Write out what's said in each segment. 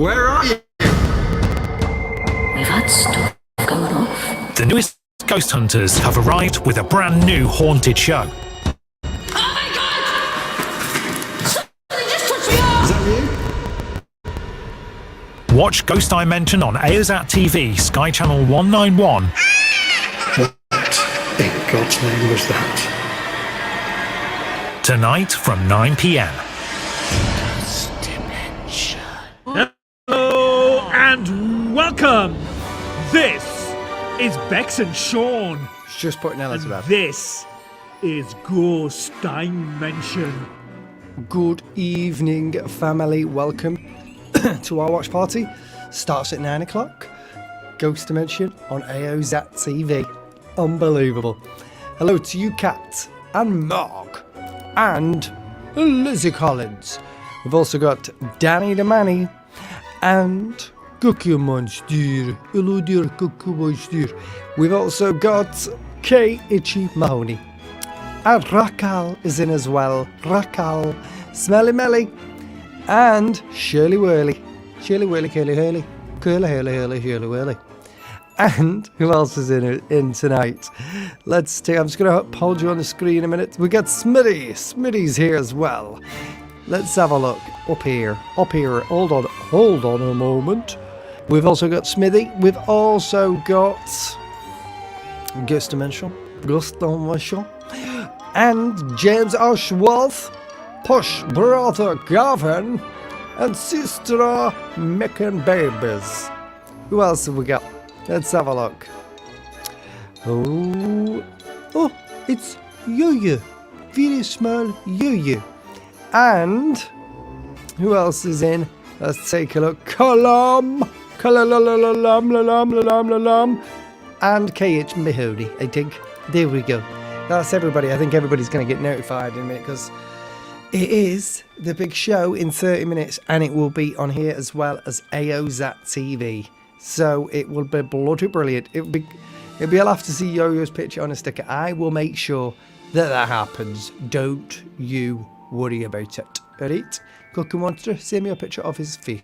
Where are you? We've had stuff going off. The newest ghost hunters have arrived with a brand new haunted show. Oh my God! Somebody just touched me off! Is that you? Watch Ghost Dimension on AYOZAT TV, Sky Channel 191. What in God's name was that? Tonight from 9 p.m. Hello and welcome. This is Bex and Sean. Just putting Ella to bed. This is Ghost Dimension. Good evening, family. Welcome to our watch party. Starts at 9 o'clock. Ghost Dimension on AYOZAT TV. Unbelievable. Hello to you, Kat and Mark and Lizzie Collins. We've also got Danny the Manny and Cookie Monster. Hello dear Cookie Monster. We've also got K. Itchy Mahoney. And Raquel is in as well. Raquel, Smelly Melly, and Shirley Whirly. Shirley Whirly, Curly Hurley. Curly Hurley, Hurley, Shirley Whirly. And who else is in tonight? Let's take, I'm just going to hold you on the screen a minute. We got Smitty. Smitty's here as well. Let's have a look. Up here. Hold on a moment. We've also got Smithy. We've also got Ghost Dimension. And James Ashworth. Push brother Gavin. And sister making babies. Who else have we got? Let's have a look. Oh, it's Yo-Yo. Very small Yo-Yo. And who else is in? Let's take a look. Kalam. And KH Mahoney, I think. There we go. That's everybody. I think everybody's going to get notified in a minute because it is the big show in 30 minutes and it will be on here as well as AYOZAT TV. So it will be bloody brilliant. It'll be I'll have to see Yo-Yo's picture on a sticker. I will make sure that happens. Don't you worry about it. Alright? Cookie Monster, send me a picture of his face.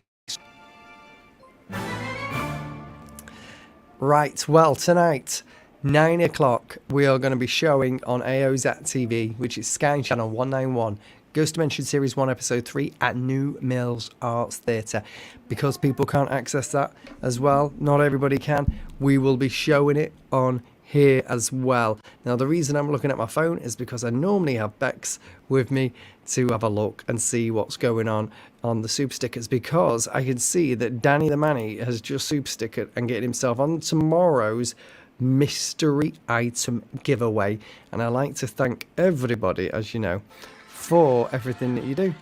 Right, well, tonight, 9 o'clock, we are going to be showing on AYOZAT TV, which is Sky Channel 191, Ghost Dimension Series 1, Episode 3 at New Mills Arts Theatre. Because people can't access that as well, not everybody can, we will be showing it on here as well. Now, the reason I'm looking at my phone is because I normally have Bex with me to have a look and see what's going on the super stickers, because I can see that Danny the Manny has just super stickered and getting himself on tomorrow's mystery item giveaway. And I like to thank everybody, as you know, for everything that you do.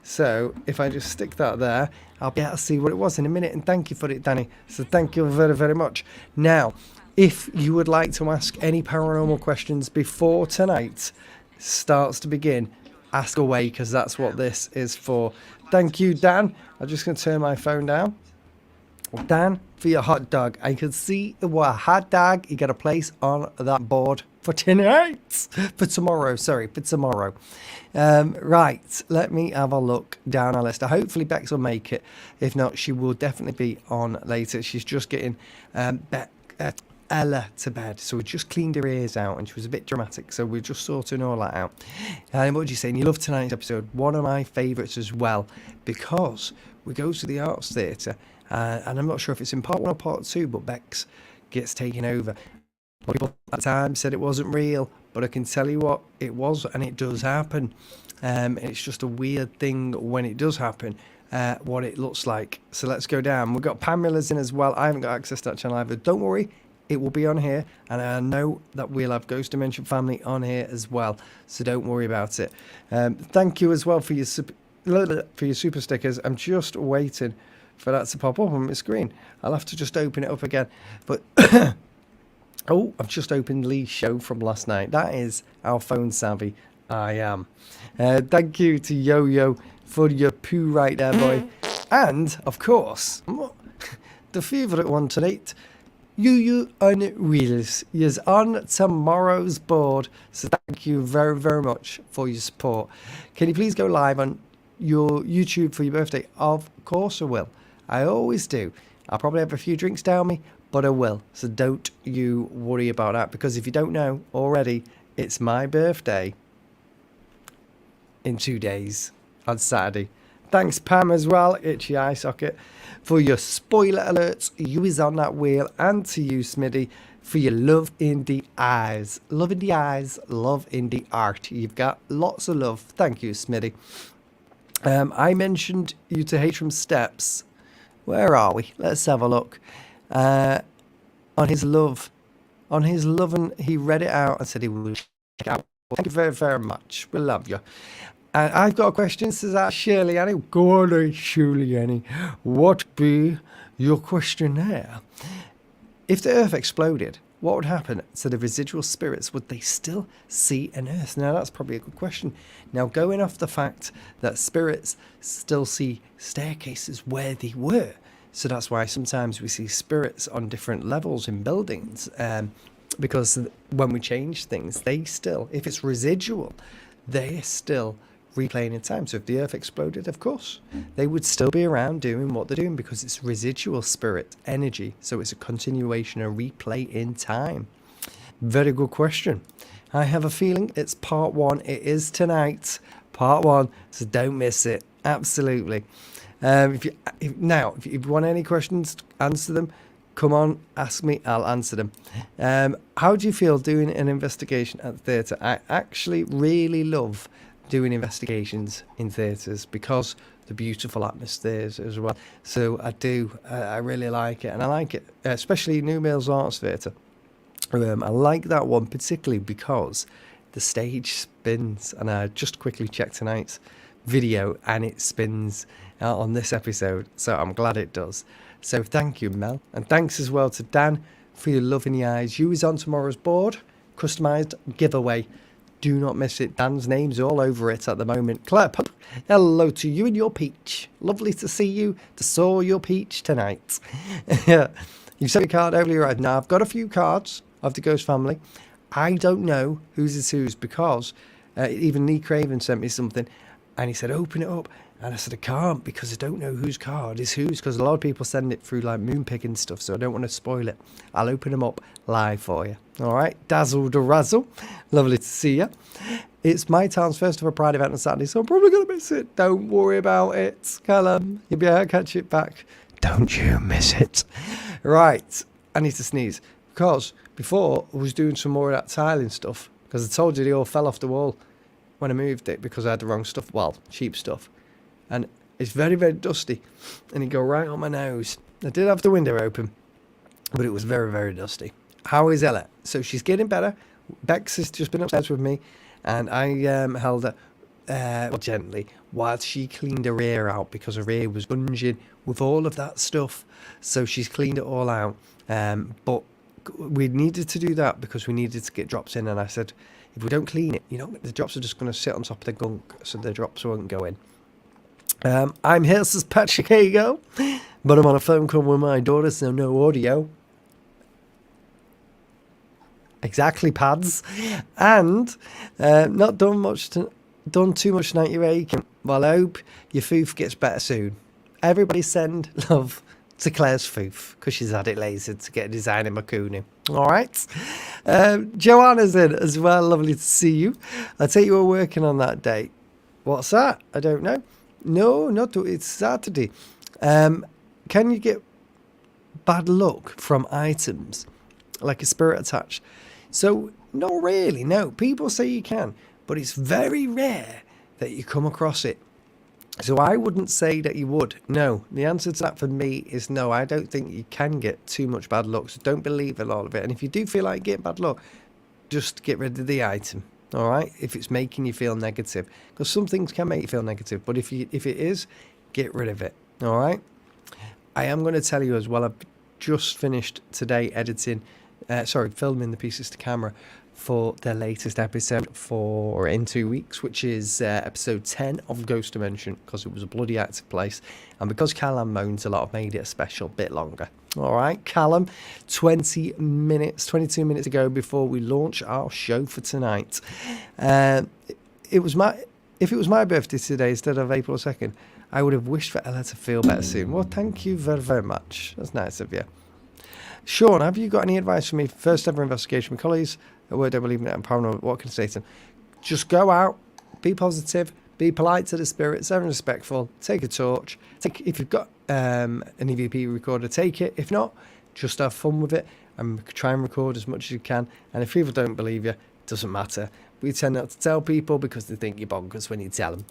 So if I just stick that there, I'll be able to see what it was in a minute. And thank you for it, Danny. So thank you very, very much. Now, if you would like to ask any paranormal questions before tonight starts to begin, ask away, because that's what this is for. Thank you, Dan. I'm just going to turn my phone down. Dan, for your hot dog. I can see what hot dog you got a place on that board for tonight. For tomorrow. Right, let me have a look down our list. Hopefully Bex will make it. If not, she will definitely be on later. She's just getting Ella to bed, so we just cleaned her ears out and she was a bit dramatic, so we're just sorting all that out. And what do you say? And you love tonight's episode, one of my favourites as well, because we go to the arts theatre and I'm not sure if it's in part 1 or part 2, but Bex gets taken over. People at the time said it wasn't real, but I can tell you what, it was, and it does happen. It's just a weird thing when it does happen, what it looks like. So let's go down. We've got Pamela's in as well. I haven't got access to that channel either. Don't worry, it will be on here, and I know that we'll have Ghost Dimension family on here as well, so don't worry about it. Thank you as well for your super stickers. I'm just waiting for that to pop up on my screen. I'll have to just open it up again, but oh, I've just opened Lee's show from last night. That is how phone savvy I am. Thank you to Yo-Yo for your poo right there, boy. And of course, the favourite one tonight, Yo-Yo on Wheels is on tomorrow's board, so thank you very, very much for your support. Can you please go live on your YouTube for your birthday? Of course I will. I always do. I'll probably have a few drinks down me, but I will. So don't you worry about that, because if you don't know already, it's my birthday in 2 days on Saturday. Thanks, Pam, as well, Itchy Eye Socket, for your spoiler alerts. You is on that wheel, and to you, Smitty, for your love in the eyes. Love in the eyes, love in the art. You've got lots of love. Thank you, Smitty. I mentioned you to Hatram Steps. Where are we? Let's have a look. On his love. On his love, and he read it out and said he would check it out. Thank you very, very much. We love you. And I've got a question, says that Shirley Annie. Go on, Shirley Annie. What be your question there? If the Earth exploded, what would happen to the residual spirits? Would they still see an Earth? Now, that's probably a good question. Now, going off the fact that spirits still see staircases where they were, so that's why sometimes we see spirits on different levels in buildings, because when we change things, they still, if it's residual, they're still replaying in time. So if the Earth exploded, of course, they would still be around doing what they're doing, because it's residual spirit energy. So it's a continuation, a replay in time. Very good question. I have a feeling it's part one. It is tonight, part one, so don't miss it. Absolutely. If you want any questions, answer them. Come on, ask me, I'll answer them. How do you feel doing an investigation at the theatre? I actually really love doing investigations in theatres because the beautiful atmospheres as well. So I really like it, and I like it, especially New Mills Arts Theatre. I like that one particularly because the stage spins, and I just quickly checked tonight's video and it spins on this episode, so I'm glad it does. So thank you, Mel, and thanks as well to Dan for your love in the eyes. You is on tomorrow's board, customised giveaway. Do not miss it. Dan's name's all over it at the moment. Claire, hello to you and your peach. Lovely to see you, to saw your peach tonight. You sent me a card earlier. Right now, I've got a few cards of the Ghost family. I don't know whose is whose, because even Lee Craven sent me something and he said, open it up. And I said, I can't, because I don't know whose card is whose, because a lot of people send it through like Moonpig and stuff, so I don't want to spoil it. I'll open them up live for you. All right, Dazzle da Razzle, lovely to see you. It's my town's first ever Pride event on Saturday, so I'm probably going to miss it. Don't worry about it, Callum. You'll be able to catch it back. Don't you miss it. Right, I need to sneeze, because before I was doing some more of that tiling stuff, because I told you they all fell off the wall when I moved it because I had the wrong stuff, well, cheap stuff. And it's very, very dusty, and it go right on my nose. I did have the window open, but it was very, very dusty. How is Ella? So she's getting better. Bex has just been upstairs with me, and I held her gently while she cleaned her ear out, because her ear was bunging with all of that stuff. So she's cleaned it all out. But we needed to do that because we needed to get drops in, and I said, if we don't clean it, the drops are just going to sit on top of the gunk, so the drops won't go in. I'm here, says Patrick Hago, but I'm on a phone call with my daughter, so no audio. Exactly, pads. And not done too much tonight, you're aching. Well, I hope your foof gets better soon. Everybody send love to Claire's foof, because she's had it lasered to get a design in Makunu. All right. Joanna's in as well. Lovely to see you. I take you were working on that date. What's that? I don't know. No, it's Saturday. Can you get bad luck from items, like a spirit attached? So, not really, no. People say you can, but it's very rare that you come across it. So I wouldn't say that you would. No, the answer to that for me is no. I don't think you can get too much bad luck, so don't believe a lot of it. And if you do feel like getting bad luck, just get rid of the item. All right, if it's making you feel negative, because some things can make you feel negative, but if it is, get rid of it. All right. I am going to tell you as well, I've just finished today filming the pieces to camera for their latest episode in 2 weeks, which is episode 10 of Ghost Dimension, because it was a bloody active place, and because Callum moans a lot, I've made it a special bit longer. All right, Callum, 22 minutes ago before we launch our show for tonight. If it was my birthday today instead of April 2nd, I would have wished for Ella to feel better soon. Well, thank you very, very much. That's nice of you. Sean, have you got any advice for me? First ever investigation with colleagues. A word I believe in it. I'm paranoid. What can I say to them? Just go out, be positive, be polite to the spirits, very respectful. Take a torch. If you've got an EVP recorder, take it. If not, just have fun with it and try and record as much as you can. And if people don't believe you, it doesn't matter. We tend not to tell people because they think you're bonkers when you tell them.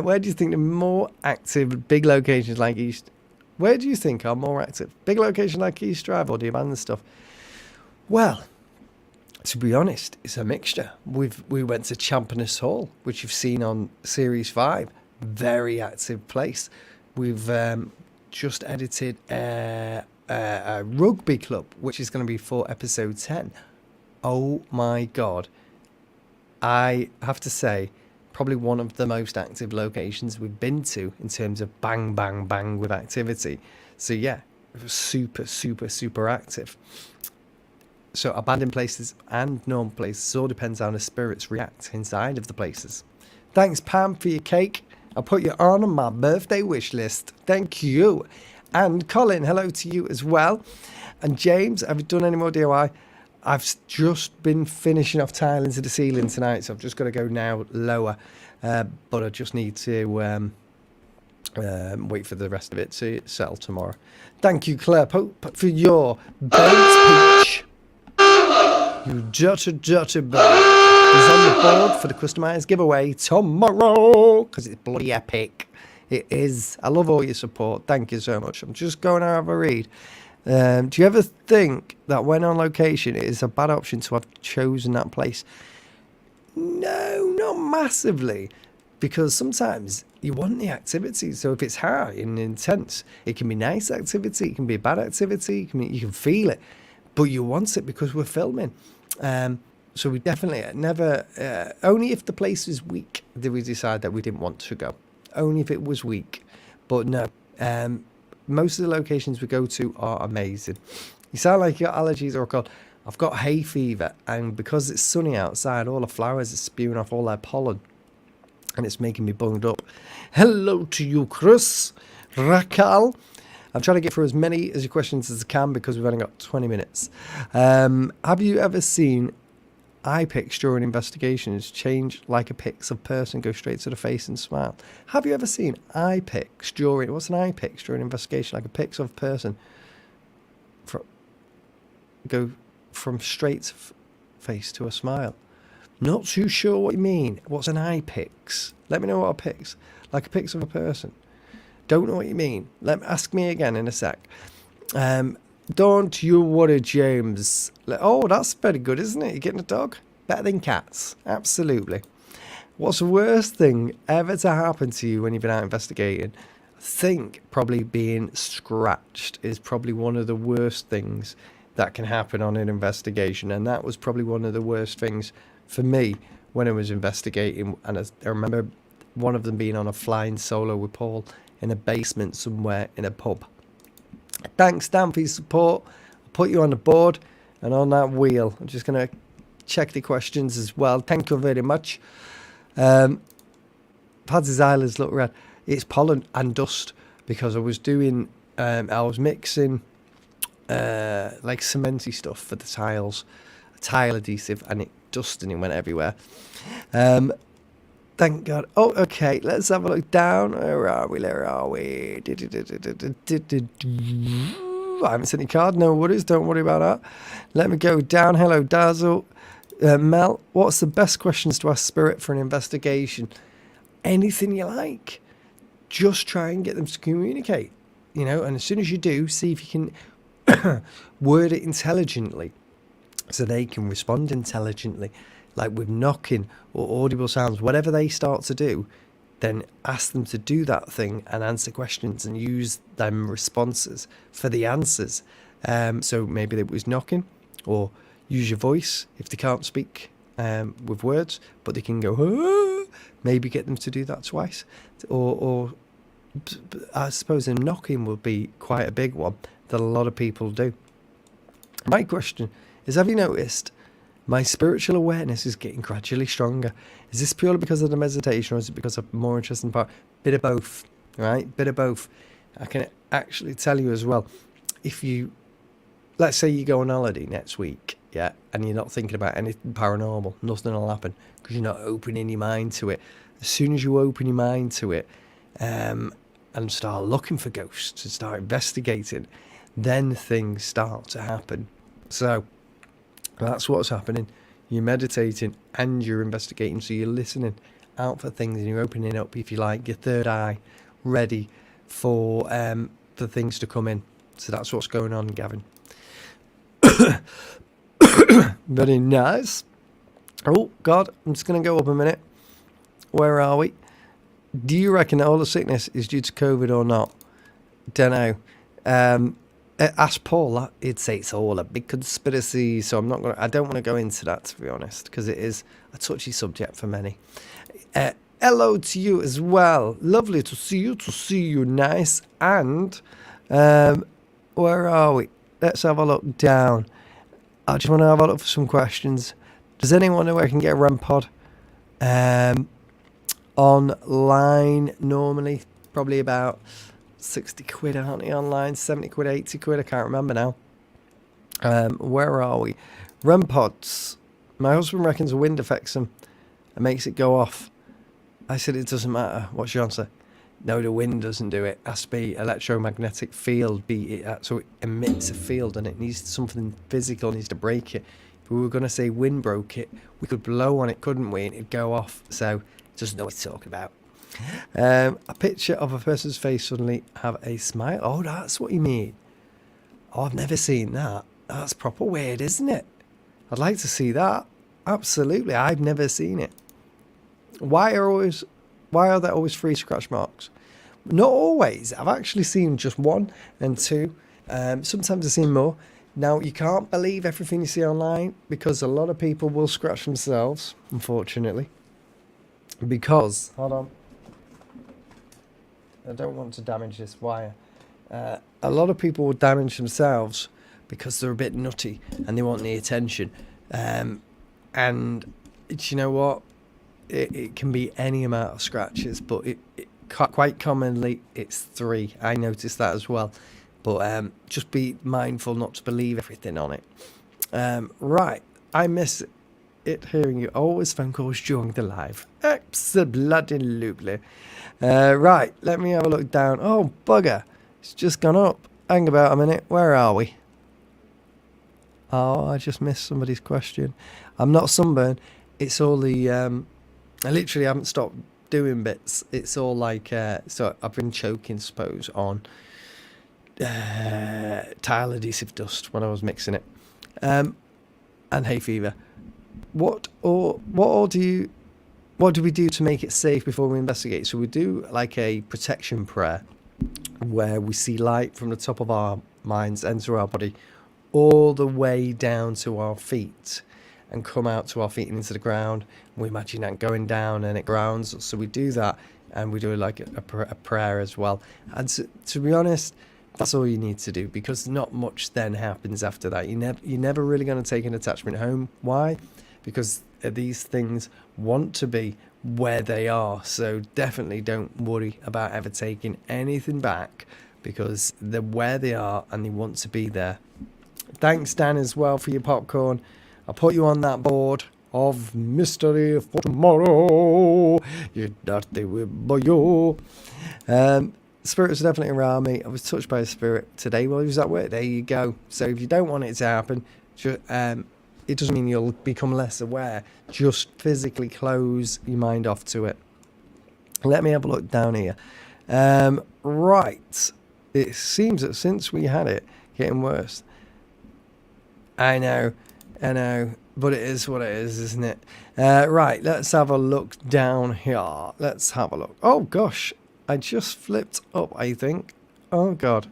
Where do you think the more active big locations like East? Where do you think are more active? Big locations like East Drive or the abandoned stuff? Well, to be honest, it's a mixture. We went to Championess Hall, which you've seen on Series 5. Very active place. We've just edited a rugby club, which is going to be for episode 10. Oh my God. I have to say, probably one of the most active locations we've been to in terms of bang, bang, bang with activity. So yeah, it was super, super, super active. So abandoned places and normal places, all depends on how the spirits react inside of the places. Thanks, Pam, for your cake. I'll put you on my birthday wish list. Thank you. And Colin, hello to you as well. And James, have you done any more DIY? I've just been finishing off tiling to the ceiling tonight, so I've just got to go now lower. But I just need to wait for the rest of it to settle tomorrow. Thank you, Claire Pope, for your baked peach. You dirty bird. He's on the board for the customised giveaway tomorrow because it's bloody epic. It is. I love all your support. Thank you so much. I'm just going to have a read. Do you ever think that when on location it is a bad option to have chosen that place? No, not massively. Because sometimes you want the activity. So if it's high and intense, it can be nice activity, it can be bad activity, you can feel it. But you want it because we're filming. So we definitely never, only if the place is weak did we decide that we didn't want to go. Only if it was weak. But no, most of the locations we go to are amazing. You sound like you got allergies or cold. I've got hay fever, and because it's sunny outside, all the flowers are spewing off all their pollen, and it's making me bunged up. Hello to you, Chris. Raquel. I'm trying to get through as many as your questions as I can because we've only got 20 minutes. Have you ever seen eye pics during investigations change like a pics of person, go straight to the face and smile? Have you ever seen eye pics during, what's an eye pics during investigation, like a pics of person go from straight face to a smile? Not too sure what you mean. What's an eye pics? Let me know what a pics, like a pics of a person. Don't know what you mean. Ask me again in a sec. Don't you worry, James. Oh, that's very good, isn't it? You're getting a dog? Better than cats. Absolutely. What's the worst thing ever to happen to you when you've been out investigating? I think probably being scratched is probably one of the worst things that can happen on an investigation. And that was probably one of the worst things for me when I was investigating. And I remember one of them being on a flying solo with Paul in a basement somewhere in a pub. Thanks, Dan, for your support. I'll put you on the board and on that wheel. I'm just going to check the questions as well. Thank you very much. Paddy's eyelids look red. It's pollen and dust because I was doing, I was mixing like cementy stuff for the tiles, tile adhesive, and it dusted and it went everywhere. Thank God. Oh, okay. Let's have a look down. Where are we? Where are we? I haven't seen any card. No worries. Don't worry about that. Let me go down. Hello, Dazzle. Mel, what's the best questions to ask Spirit for an investigation? Anything you like. Just try and get them to communicate. You know, and as soon as you do, see if you can word it intelligently so they can respond intelligently. Like with knocking or audible sounds, whatever they start to do, then ask them to do that thing and answer questions and use them responses for the answers. So maybe it was knocking, or use your voice if they can't speak with words, but they can go, ah! Maybe get them to do that twice. Or I suppose knocking will be quite a big one that a lot of people do. My question is, have you noticed my spiritual awareness is getting gradually stronger? Is this purely because of the meditation, or is it because of more interesting part? Bit of both. right? Bit of both. I can actually tell you as well, if you, let's say you go on holiday next week, yeah, and you're not thinking about anything paranormal, nothing will happen because you're not opening your mind to it. As soon as you open your mind to it, and start looking for ghosts and start investigating, then things start to happen. So that's what's happening. You're meditating and you're investigating, so you're listening out for things and you're opening up, if you like, your third eye, ready for things to come in. So that's what's going on, Gavin. Very nice. Oh God, I'm just going to go up a minute. Where are we? Do you reckon that all the sickness is due to COVID or not? Don't know. Ask Paul. He'd say it's all a big conspiracy. So I don't want to go into that, to be honest, because it is a touchy subject for many. Hello to you as well. Lovely to see you. Nice. And where are we? Let's have a look down. I just want to have a look for some questions. Does anyone know where I can get a REM pod? Online normally, probably about 60 quid, aren't they, online? 70 quid, 80 quid, I can't remember now. Where are we? REM pods. My husband reckons the wind affects them and makes it go off. I said it doesn't matter. What's your answer? No, the wind doesn't do it. It has to be electromagnetic field. So it emits a field, and it needs something physical, needs to break it. If we were going to say wind broke it, we could blow on it, couldn't we? And it'd go off. So it doesn't know what he's talking about. A picture of a person's face suddenly have a smile. Oh, that's what you mean. Oh, I've never seen that. That's proper weird, isn't it? I'd like to see that. Absolutely. I've never seen it. Why are there always 3 scratch marks? Not always. I've actually seen just 1 and 2. Sometimes I've seen more. Now, you can't believe everything you see online, because a lot of people will scratch themselves, unfortunately. Because, hold on, I don't want to damage this wire. A lot of people will damage themselves because they're a bit nutty and they want the attention. And you know what? It can be any amount of scratches, but quite commonly it's 3. I noticed that as well. But just be mindful not to believe everything on it. Right, I miss it hearing you. Always phone calls during the live. Absolutely. Right, let me have a look down. Oh, bugger. It's just gone up. Hang about a minute. Where are we? Oh, I just missed somebody's question. I'm not sunburned. It's all the... I literally haven't stopped doing bits. It's all like... so I've been choking, suppose, on tile adhesive dust when I was mixing it. And hay fever. What do we do to make it safe before we investigate? So we do like a protection prayer where we see light from the top of our minds enter our body all the way down to our feet and come out to our feet and into the ground. We imagine that going down and it grounds. So we do that, and we do like a prayer as well. And to be honest, that's all you need to do, because not much then happens after that. You're never really going to take an attachment home. Why? Because these things want to be where they are. So definitely don't worry about ever taking anything back, because they're where they are and they want to be there. Thanks, Dan, as well, for your popcorn. I'll put you on that board of mystery for tomorrow. You dirty boy. Spirits are definitely around me. I was touched by a spirit today while I was at work. There you go. So if you don't want it to happen, it doesn't mean you'll become less aware. Just physically close your mind off to it. Let me have a look down here. Right. It seems that since we had it, getting worse. I know. But it is what it is, isn't it? Right. Let's have a look down here. Let's have a look. Oh, gosh. I just flipped up, I think. Oh, God.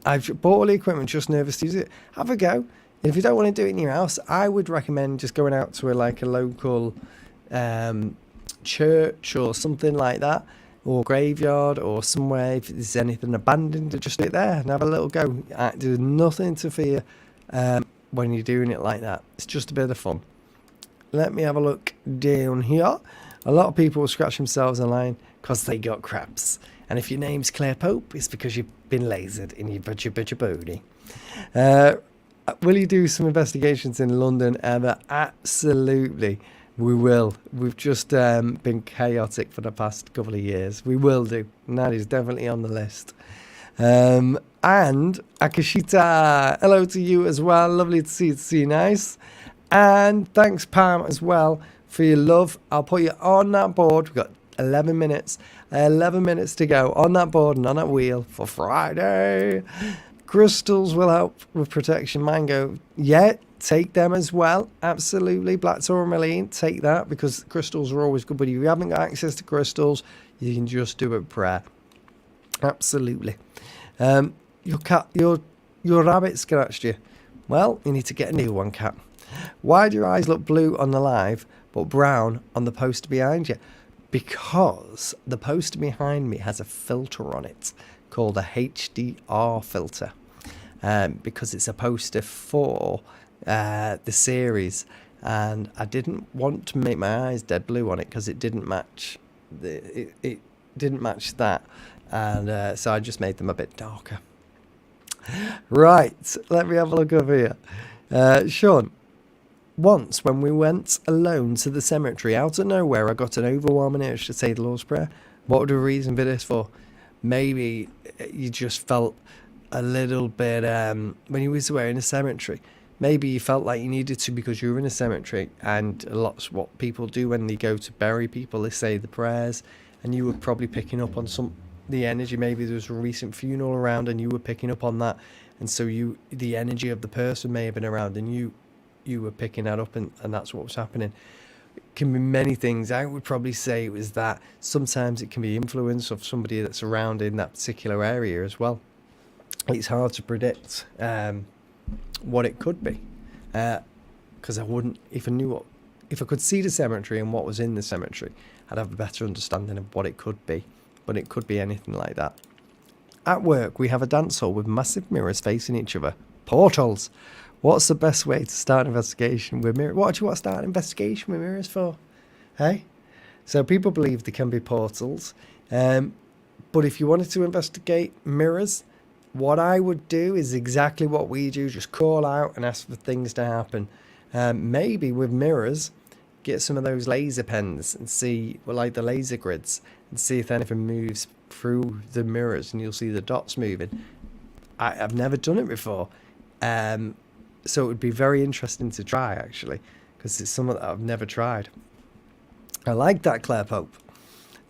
I've bought all the equipment, just nervous to use it. Have a go. If you don't want to do it in your house, I would recommend just going out to a local church or something like that, or graveyard or somewhere. If there's anything abandoned, just do it there and have a little go. There's nothing to fear when you're doing it like that. It's just a bit of fun. Let me have a look down here. A lot of people will scratch themselves online because they got crabs. And if your name's Claire Pope, it's because you've been lasered in your butcher booty. Will you do some investigations in London, Emma? Absolutely, we will. We've just been chaotic for the past couple of years. We will do, and that is definitely on the list. And Akashita, hello to you as well. Lovely to see you, nice. And thanks, Pam, as well, for your love. I'll put you on that board. We've got 11 minutes. 11 minutes to go on that board and on that wheel for Friday. Crystals will help with protection. Mango, yeah, take them as well. Absolutely. Black tourmaline, take that, because crystals are always good. But if you haven't got access to crystals, you can just do a prayer. Absolutely. Your rabbit scratched you. Well, you need to get a new one, cat. Why do your eyes look blue on the live but brown on the poster behind you? Because the poster behind me has a filter on it called a HDR filter. Because it's a poster for the series, and I didn't want to make my eyes dead blue on it because it didn't match it didn't match that, and so I just made them a bit darker. Right, let me have a look over here. Sean, once when we went alone to the cemetery, out of nowhere I got an overwhelming urge to say the Lord's Prayer. What would the reason be this for? Maybe you just felt a little bit, when you was away in a cemetery, maybe you felt like you needed to because you were in a cemetery, and lots what people do when they go to bury people, they say the prayers, and you were probably picking up on the energy. Maybe there was a recent funeral around and you were picking up on that, and so the energy of the person may have been around, and you were picking that up, and that's what was happening. It can be many things. I would probably say it was that. Sometimes it can be influence of somebody that's around in that particular area as well. It's hard to predict what it could be, because I wouldn't, if I could see the cemetery and what was in the cemetery, I'd have a better understanding of what it could be. But it could be anything like that. At work, we have a dance hall with massive mirrors facing each other. Portals. What's the best way to start an investigation with mirrors? What do you want to start an investigation with mirrors for? Hey? So people believe there can be portals. But if you wanted to investigate mirrors, what I would do is exactly what we do. Just call out and ask for things to happen. Maybe with mirrors, get some of those laser pens and see, well, like the laser grids, and see if anything moves through the mirrors, and you'll see the dots moving. I've never done it before. So it would be very interesting to try, actually, because it's something that I've never tried. I like that, Claire Pope.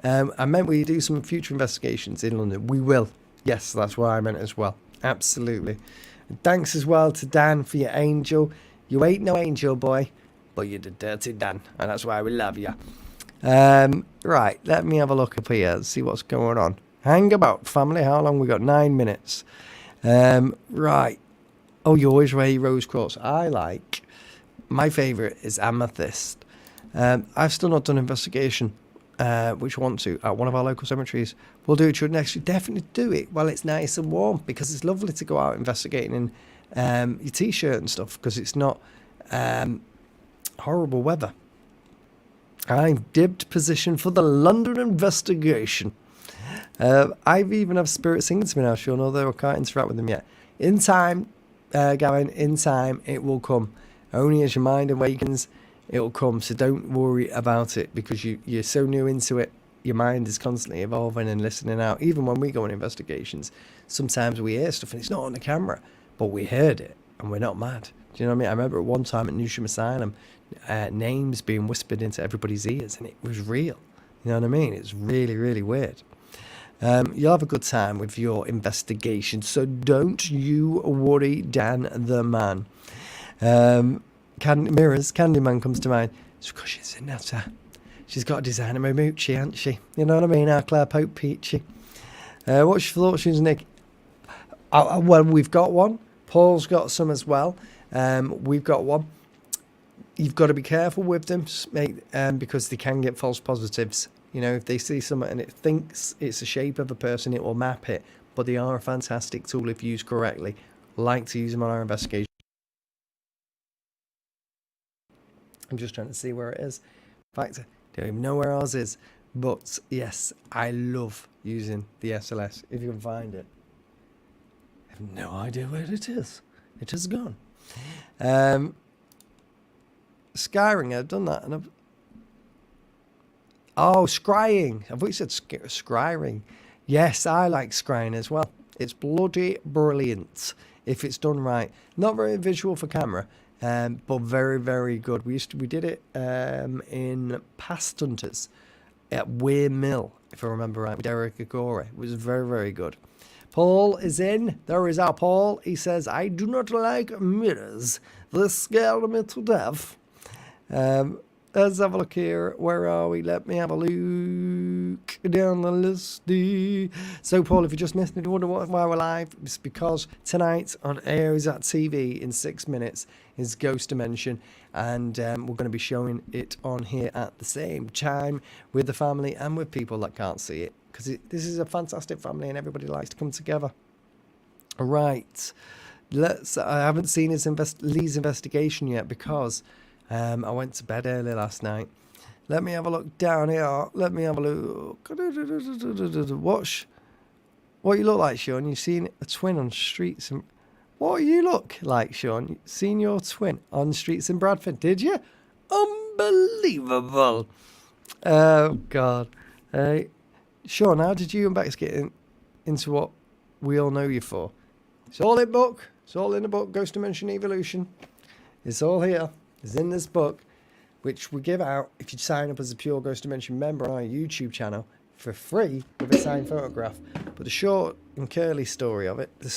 I meant we do some future investigations in London. We will. Yes, that's what I meant as well. Absolutely. And thanks as well to Dan for your angel. You ain't no angel, boy, but you're the dirty Dan, and that's why we love you. Right, let me have a look up here, see what's going on. Hang about, family. How long we got? 9 minutes. Right. Oh, you always wear your rose quartz. I like. My favourite is amethyst. I've still not done investigation, which I want to, at one of our local cemeteries. We'll do it next year. Definitely do it while it's nice and warm, because it's lovely to go out investigating in your t-shirt and stuff, because it's not horrible weather. I've dibbed position for the London investigation. I've even have spirit singing to me now, Sean, although I can't interact with them yet. In time, Gavin, in time, it will come. Only as your mind awakens, it will come. So don't worry about it, because you're so new into it. Your mind is constantly evolving and listening out. Even when we go on investigations, sometimes we hear stuff and it's not on the camera, but we heard it and we're not mad. Do you know what I mean? I remember at one time at Newsham Asylum, names being whispered into everybody's ears, and it was real. You know what I mean? It's really, really weird. You'll have a good time with your investigation, so don't you worry, Dan the man. Mirrors, Candyman comes to mind. It's because she's in that. She's got a designer Moochie, hasn't she? You know what I mean? Our Claire Pope Peachy. What's your thoughts, Nick? Well, we've got one. Paul's got some as well. We've got one. You've got to be careful with them, because they can get false positives. You know, if they see something and it thinks it's the shape of a person, it will map it. But they are a fantastic tool if used correctly. Like to use them on our investigation. I'm just trying to see where it is. In fact, I don't even know where ours is. But yes, I love using the SLS, if you can find it. I have no idea where it is. It has gone. Skyring, I've done that. And scrying. I thought you said scrying. Yes, I like scrying as well. It's bloody brilliant if it's done right. Not very visual for camera, but very, very good. We did it in Past Hunters at Weir Mill, if I remember right, with Derek Agora. It was very, very good. Paul is in. There is our Paul. He says, I do not like mirrors. They scare me to death. Let's have a look here. Where are we? Let me have a look down the list. So, Paul, if you just missed it, wonder why we're live, it's because tonight on AYOZAT TV in 6 minutes is Ghost Dimension, and we're going to be showing it on here at the same time with the family and with people that can't see it, because this is a fantastic family and everybody likes to come together. All right. I haven't seen Lee's investigation yet because I went to bed early last night. Let me have a look down here. Let me have a look. What you look like, Sean? You've seen a twin on streets. What you look like, Sean? You've seen your twin on streets in Bradford, did you? Unbelievable. Oh, God. Sean, how did you and Bex get into what we all know you for? It's all in book. It's all in the book, Ghost Dimension Evolution. It's all here. It's in this book, which we give out if you sign up as a Pure Ghost Dimension member on our YouTube channel for free with a signed photograph. But the short and curly story of it, the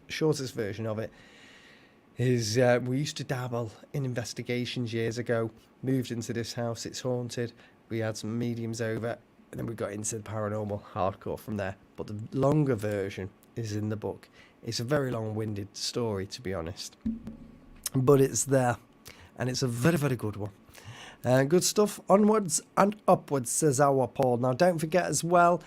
shortest version of it, is we used to dabble in investigations years ago, moved into this house, it's haunted, we had some mediums over, and then we got into the paranormal hardcore from there. But the longer version is in the book. It's a very long-winded story, to be honest, but it's there. And it's a very, very good one. Good stuff. Onwards and upwards, says our Paul. Now, don't forget as well,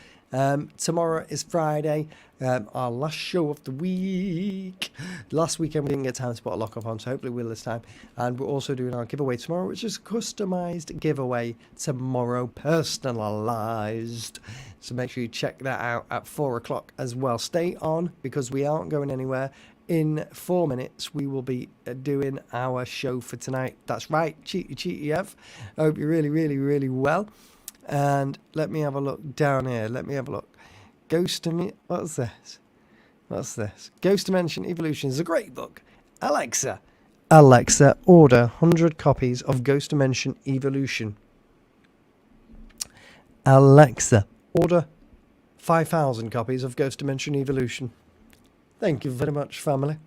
tomorrow is Friday, our last show of the week. Last weekend we didn't get time to put a lock-up on, so hopefully we'll this time. And we're also doing our giveaway tomorrow, which is a customised giveaway tomorrow, personalised. So make sure you check that out at 4 o'clock as well. Stay on, because we aren't going anywhere. In 4 minutes, we will be doing our show for tonight. That's right, cheaty Ev. I hope you're really, really, really well. And let me have a look down here. Let me have a look. What's this? What's this? Ghost Dimension Evolution is a great book. Alexa, order 100 copies of Ghost Dimension Evolution. Alexa, order 5,000 copies of Ghost Dimension Evolution. Thank you very much, family.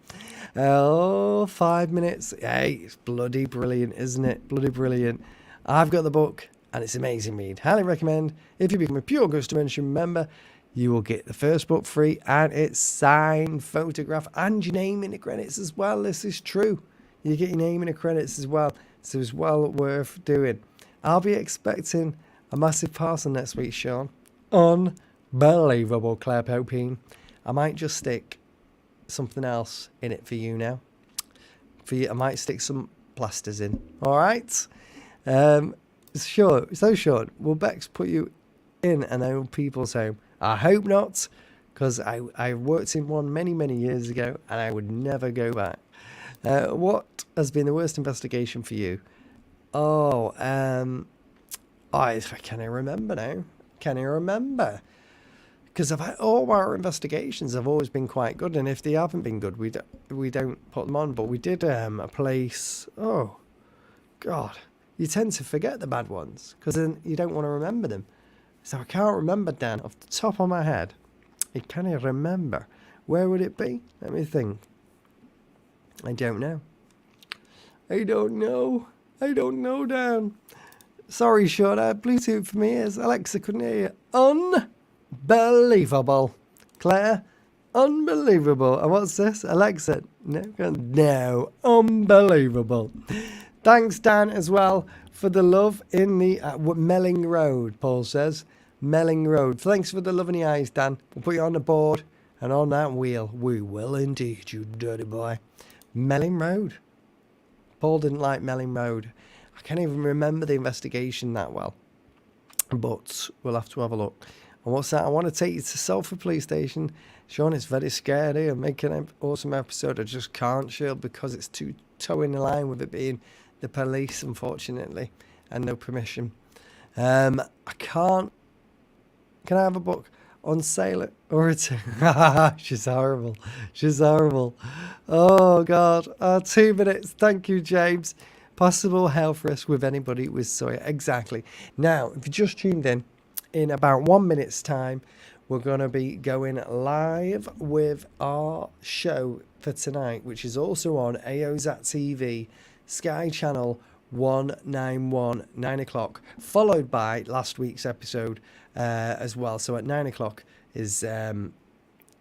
5 minutes. Hey, it's bloody brilliant, isn't it? Bloody brilliant. I've got the book, and it's amazing read. Highly recommend. If you become a Pure Ghost Dimension member, you will get the first book free, and it's signed, photograph, and your name in the credits as well. This is true. You get your name in the credits as well. So it's well worth doing. I'll be expecting a massive parcel next week, Sean. Unbelievable, Claire Popine. I might just stick something else in it for you now. For you, I might stick some plasters in. All right. So Sean, will Bex put you in an old people's home? I hope not, because I worked in one many, many years ago, and I would never go back. What has been the worst investigation for you? I can't remember now. Can I remember? Because all our investigations have always been quite good, and if they haven't been good, we don't put them on. But we did a place. Oh, God! You tend to forget the bad ones because then you don't want to remember them. So I can't remember, Dan, off the top of my head. I can't remember. Where would it be? Let me think. I don't know. I don't know, Dan. Sorry, Sean. I had Bluetooth for me ears. Alexa couldn't hear you. Unbelievable. Claire, unbelievable. And what's this? Alexa, no. Unbelievable. Thanks, Dan, as well, for the love in the Melling Road, Paul says. Melling Road. Thanks for the love in the eyes, Dan. We'll put you on the board and on that wheel. We will indeed, you dirty boy. Melling Road. Paul didn't like Melling Road. I can't even remember the investigation that well. but we'll have to have a look. And what's that? I want to take you to Salford Police Station. Sean, it's very scary and making an awesome episode. I just can't, Shield, because it's too towing the line with it being the police, unfortunately, and no permission. I can't. Can I have a book on Sailor or a She's horrible. She's horrible. Oh, God. 2 minutes. Thank you, James. Possible health risk with anybody with soya. Exactly. Now, if you just tuned in about 1 minute's time, we're going to be going live with our show for tonight, which is also on AYOZAT TV, Sky Channel 191, 9 o'clock, followed by last week's episode as well. So at 9 o'clock is New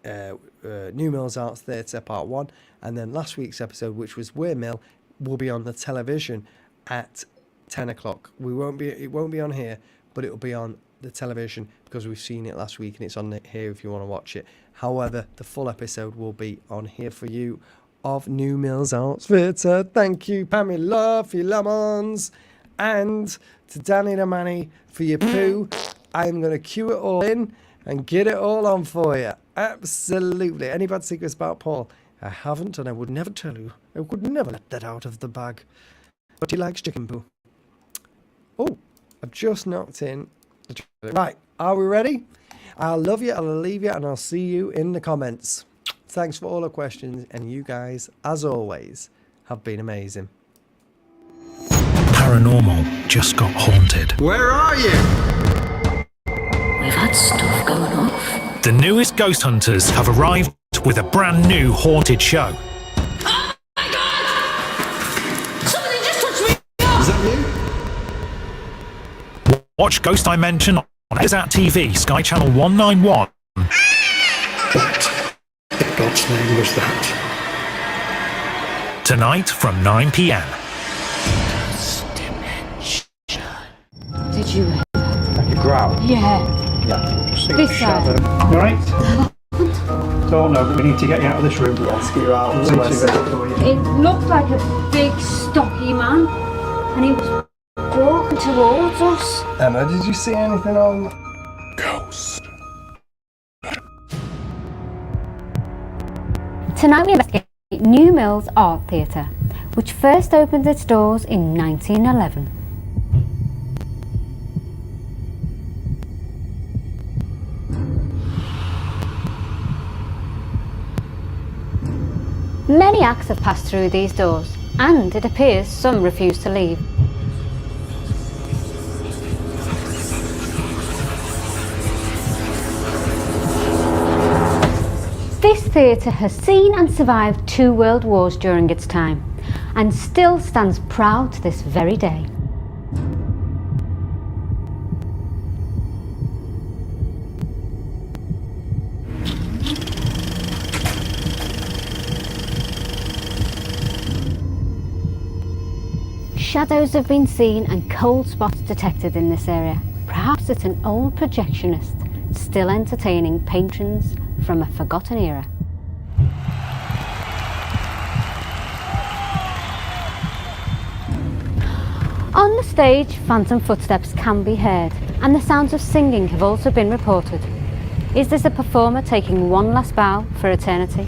Mills Arts Theatre Part 1, and then last week's episode, which was Weir Mill, will be on the television at 10 o'clock. It won't be on here, but it will be on the television because we've seen it last week and it's on here if you want to watch it. However, the full episode will be on here for you of New Mills Arts Theatre. Thank you, Pamela, for your lemons, and to Danny the Manny for your poo. I'm going to cue it all in and get it all on for you. Absolutely. Any bad secrets about Paul? I haven't, and I would never tell you. I would never let that out of the bag. But he likes chicken poo. Oh, I've just knocked in. Right, are we ready? I'll love you, I'll leave you, and I'll see you in the comments. Thanks for all the questions, and you guys, as always, have been amazing. Paranormal just got haunted. Where are you? We've had stuff going off. The newest ghost hunters have arrived with a brand new haunted show. Oh my God! Somebody just touched me! Is that you? Watch Ghost Dimension on AYOZAT TV, Sky Channel 191. What in God's name was that? Tonight from 9 p.m. Did you? Like a growl? Yeah. Yeah. This shadow. side. Right? Don't know, but we need to get you out of this room. Let's get you out. It looked like a big, stocky man, and he was walking towards us. Emma, did you see anything on? Ghost. Tonight we investigate New Mills Art Theatre, which first opened its doors in 1911. Many acts have passed through these doors, and it appears some refuse to leave. This theatre has seen and survived 2 world wars during its time, and still stands proud to this very day. Shadows have been seen and cold spots detected in this area. Perhaps it's an old projectionist still entertaining patrons from a forgotten era. On the stage, phantom footsteps can be heard, and the sounds of singing have also been reported. Is this a performer taking one last bow for eternity?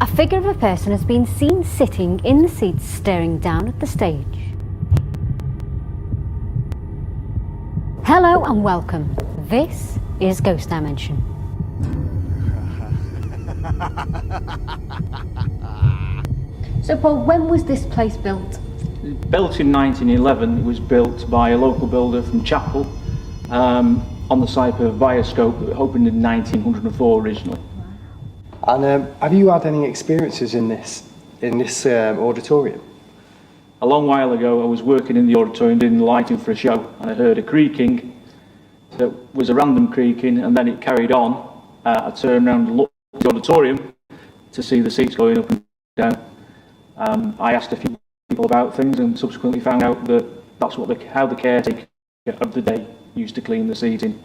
A figure of a person has been seen sitting in the seats staring down at the stage. Hello and welcome. This is Ghost Dimension. So Paul, when was this place built? Built in 1911, it was built by a local builder from Chapel on the site of Bioscope that opened in 1904 originally. And have you had any experiences in this auditorium? A long while ago I was working in the auditorium doing the lighting for a show, and I heard a creaking that was a random creaking, and then it carried on. I turned around and looked at the auditorium to see the seats going up and down. I asked a few people about things and subsequently found out that that's how the caretaker of the day used to clean the seating.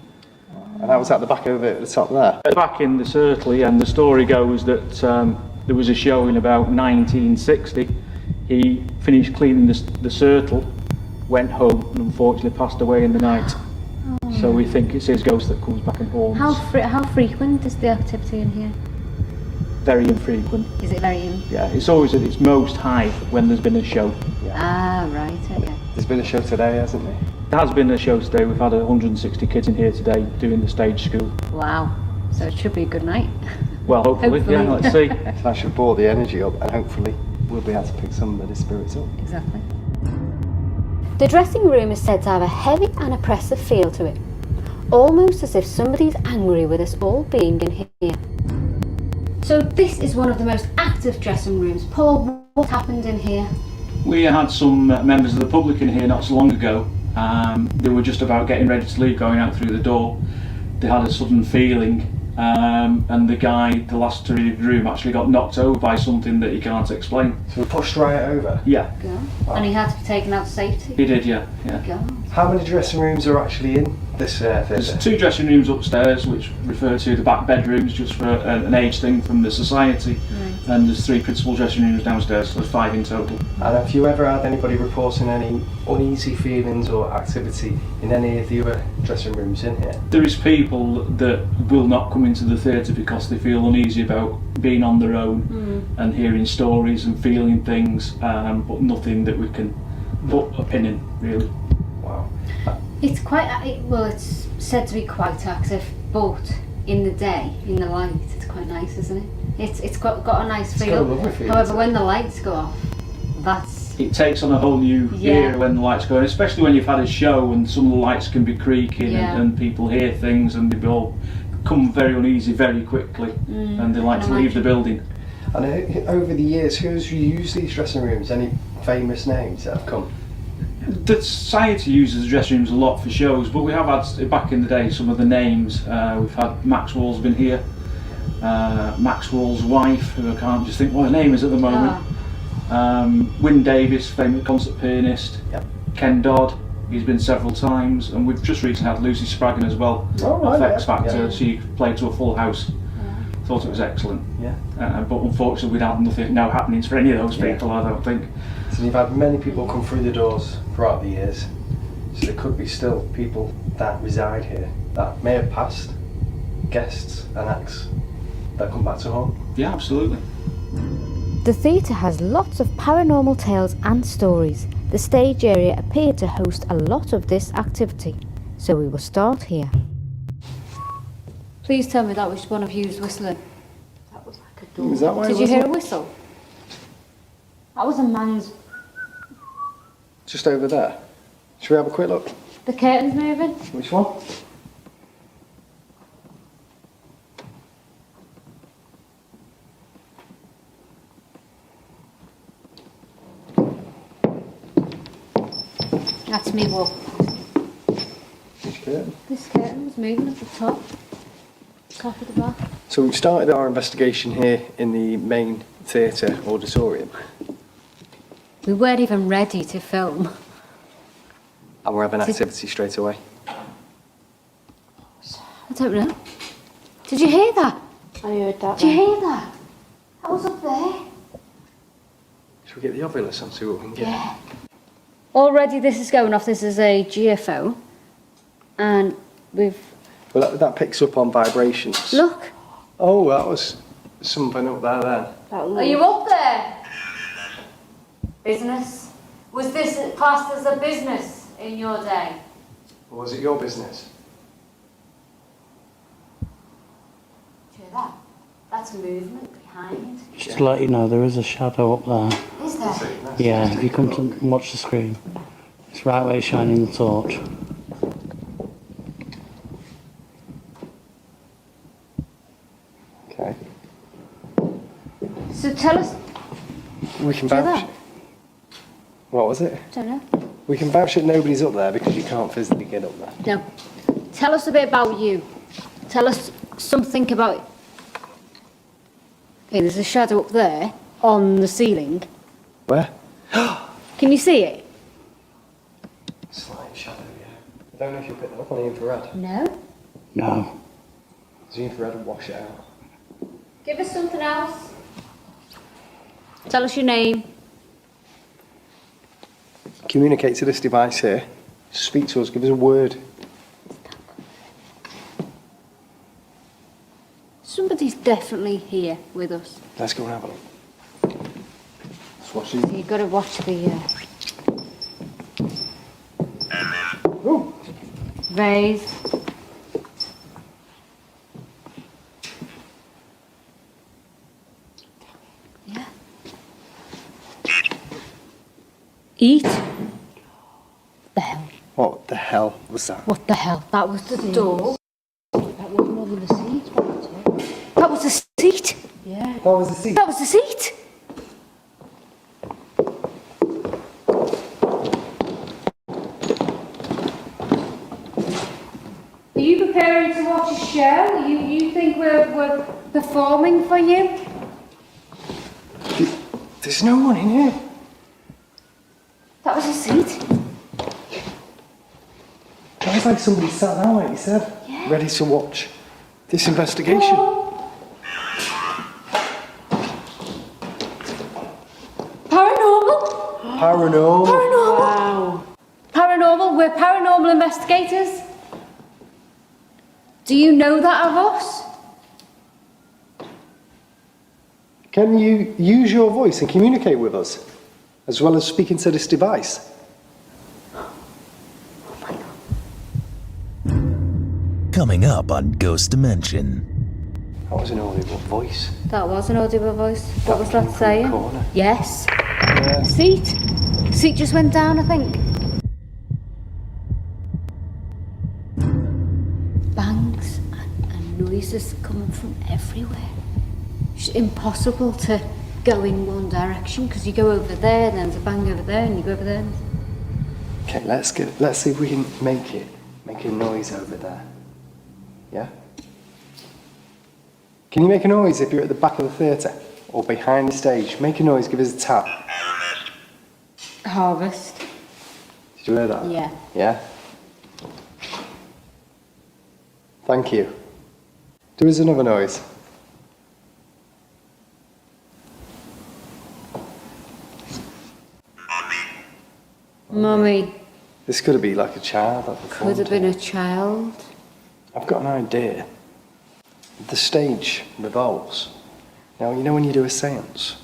And that was at the back over at the top there. Back in the Circle, and the story goes that there was a show in about 1960. He finished cleaning the Circle, went home, and unfortunately passed away in the night. So we think it's his ghost that comes back and haunts. How frequent is the activity in here? Very infrequent. Is it very Yeah, it's always at its most high when there's been a show. Ah, right, okay. There's been a show today, hasn't there? There has been a show today. We've had 160 kids in here today doing the stage school. Wow. So it should be a good night. Well, hopefully. Yeah, let's see. So that should bore the energy up, and hopefully we'll be able to pick some of the spirits up. Exactly. The dressing room is said to have a heavy and oppressive feel to it, almost as if somebody's angry with us all being in here. So this is one of the most active dressing rooms. Paul, what happened in here? We had some members of the public in here not so long ago. They were just about getting ready to leave, going out through the door. They had a sudden feeling, and the guy, the last to leave the room, actually got knocked over by something that he can't explain. So we pushed right over? Yeah. God. And he had to be taken out to safety? He did, yeah. God. How many dressing rooms are actually in this theatre? There's 2 dressing rooms upstairs, which refer to the back bedrooms, just for an age thing from the society. Right. And there's 3 principal dressing rooms downstairs, so there's 5 in total. And have you ever had anybody reporting any uneasy feelings or activity in any of the other dressing rooms in here? There is people that will not come into the theatre because they feel uneasy about being on their own and hearing stories and feeling things, but nothing that we can put a pin in, really. Wow. It's quite, well, it's said to be quite active, but in the day, in the light, it's quite nice, isn't it? It's got a nice It's feel. got a lovely feel. However, when the lights go off, that's... It takes on a whole new era when the lights go on, especially when you've had a show and some of the lights can be creaking and people hear things and they all become very uneasy very quickly and they like to leave the building. And over the years, who's used these dressing rooms? Any famous names that have come? The society uses the dressing rooms a lot for shows, but we have had, back in the day, some of the names. We've had Maxwell's been here, Maxwell's wife, who I can't just think what her name is at the moment. Wyn Davis, famous concert pianist. Yep. Ken Dodd, he's been several times, and we've just recently had Lucy Spraggan as well, right, X yeah. Factor. Yeah. She played to a full house. Thought it was excellent. Yeah. But unfortunately, we'd had no happenings for any of those people, I don't think. So you've had many people come through the doors throughout the years. So there could be still people that reside here that may have passed, guests and acts that come back to home. Yeah, absolutely. The theatre has lots of paranormal tales and stories. The stage area appeared to host a lot of this activity, so we will start here. Please tell me that was one of you's whistling. That was like a door. Is that why? Did you hear a whistle? That was a man's... Just over there. Should we have a quick look? The curtain's moving. Which one? That's me walk. Which curtain? This curtain was moving at the top. Top of the back. So we've started our investigation here in the main theatre auditorium. We weren't even ready to film. And we're having activity straight away. I don't know. Did you hear that? I heard that. Did you hear that? That was up there. Should we get the ovulus on, see what we can get? Yeah. Already this is going off. This is a GFO. And we've... Well, that picks up on vibrations. Look. Oh, that was something up there then. Are you up there? Business? Was this classed as a business in your day? Or was it your business? Do you hear that? That's movement behind. Just to let you know, there is a shadow up there. Is there? Yeah, if you come to watch the screen, it's right where you're shining the torch. Okay. So tell us... We can Do vouch. that? What was it? Don't know. We can vouch that nobody's up there because you can't physically get up there. No. Tell us a bit about you. Tell us something about... Okay, there's a shadow up there on the ceiling. Where? Can you see it? Slight shadow, yeah. I don't know if you'll pick that up on the infrared. No. No. Is the infrared and wash it out? Give us something else. Tell us your name. Communicate to this device here. Speak to us, give us a word. Somebody's definitely here with us. Let's go and have a look. Let's watch these. You've got to watch the Ooh. rays. Yeah. Eat. The hell? What the hell was that? What the hell? That was the door. That wasn't under the seat, was it? That was the seat. Yeah. That was the seat. That was the seat. Are you preparing to watch a show? You think we're performing for you? There's no one in here. That was the seat. It's like somebody sat down, like you said, ready to watch this investigation. Paranormal. Paranormal. Paranormal. Wow. Paranormal. We're paranormal investigators. Do you know that of us? Can you use your voice and communicate with us, as well as speaking to this device? Coming up on Ghost Dimension. That was an audible voice. That was an audible voice. What was came that from saying? the corner. Yes. Yeah. Seat. Seat just went down, I think. Bangs and noises coming from everywhere. It's impossible to go in one direction because you go over there, and then there's a bang over there, and you go over there. Okay, let's see if we can make a noise over there. Yeah? Can you make a noise if you're at the back of the theatre or behind the stage? Make a noise, give us a tap. Harvest. Did you hear that? Yeah. Yeah? Thank you. Do us another noise. Mummy. This could be like a child. Could have been a child. I've got an idea. The stage revolves. Now, you know when you do a seance?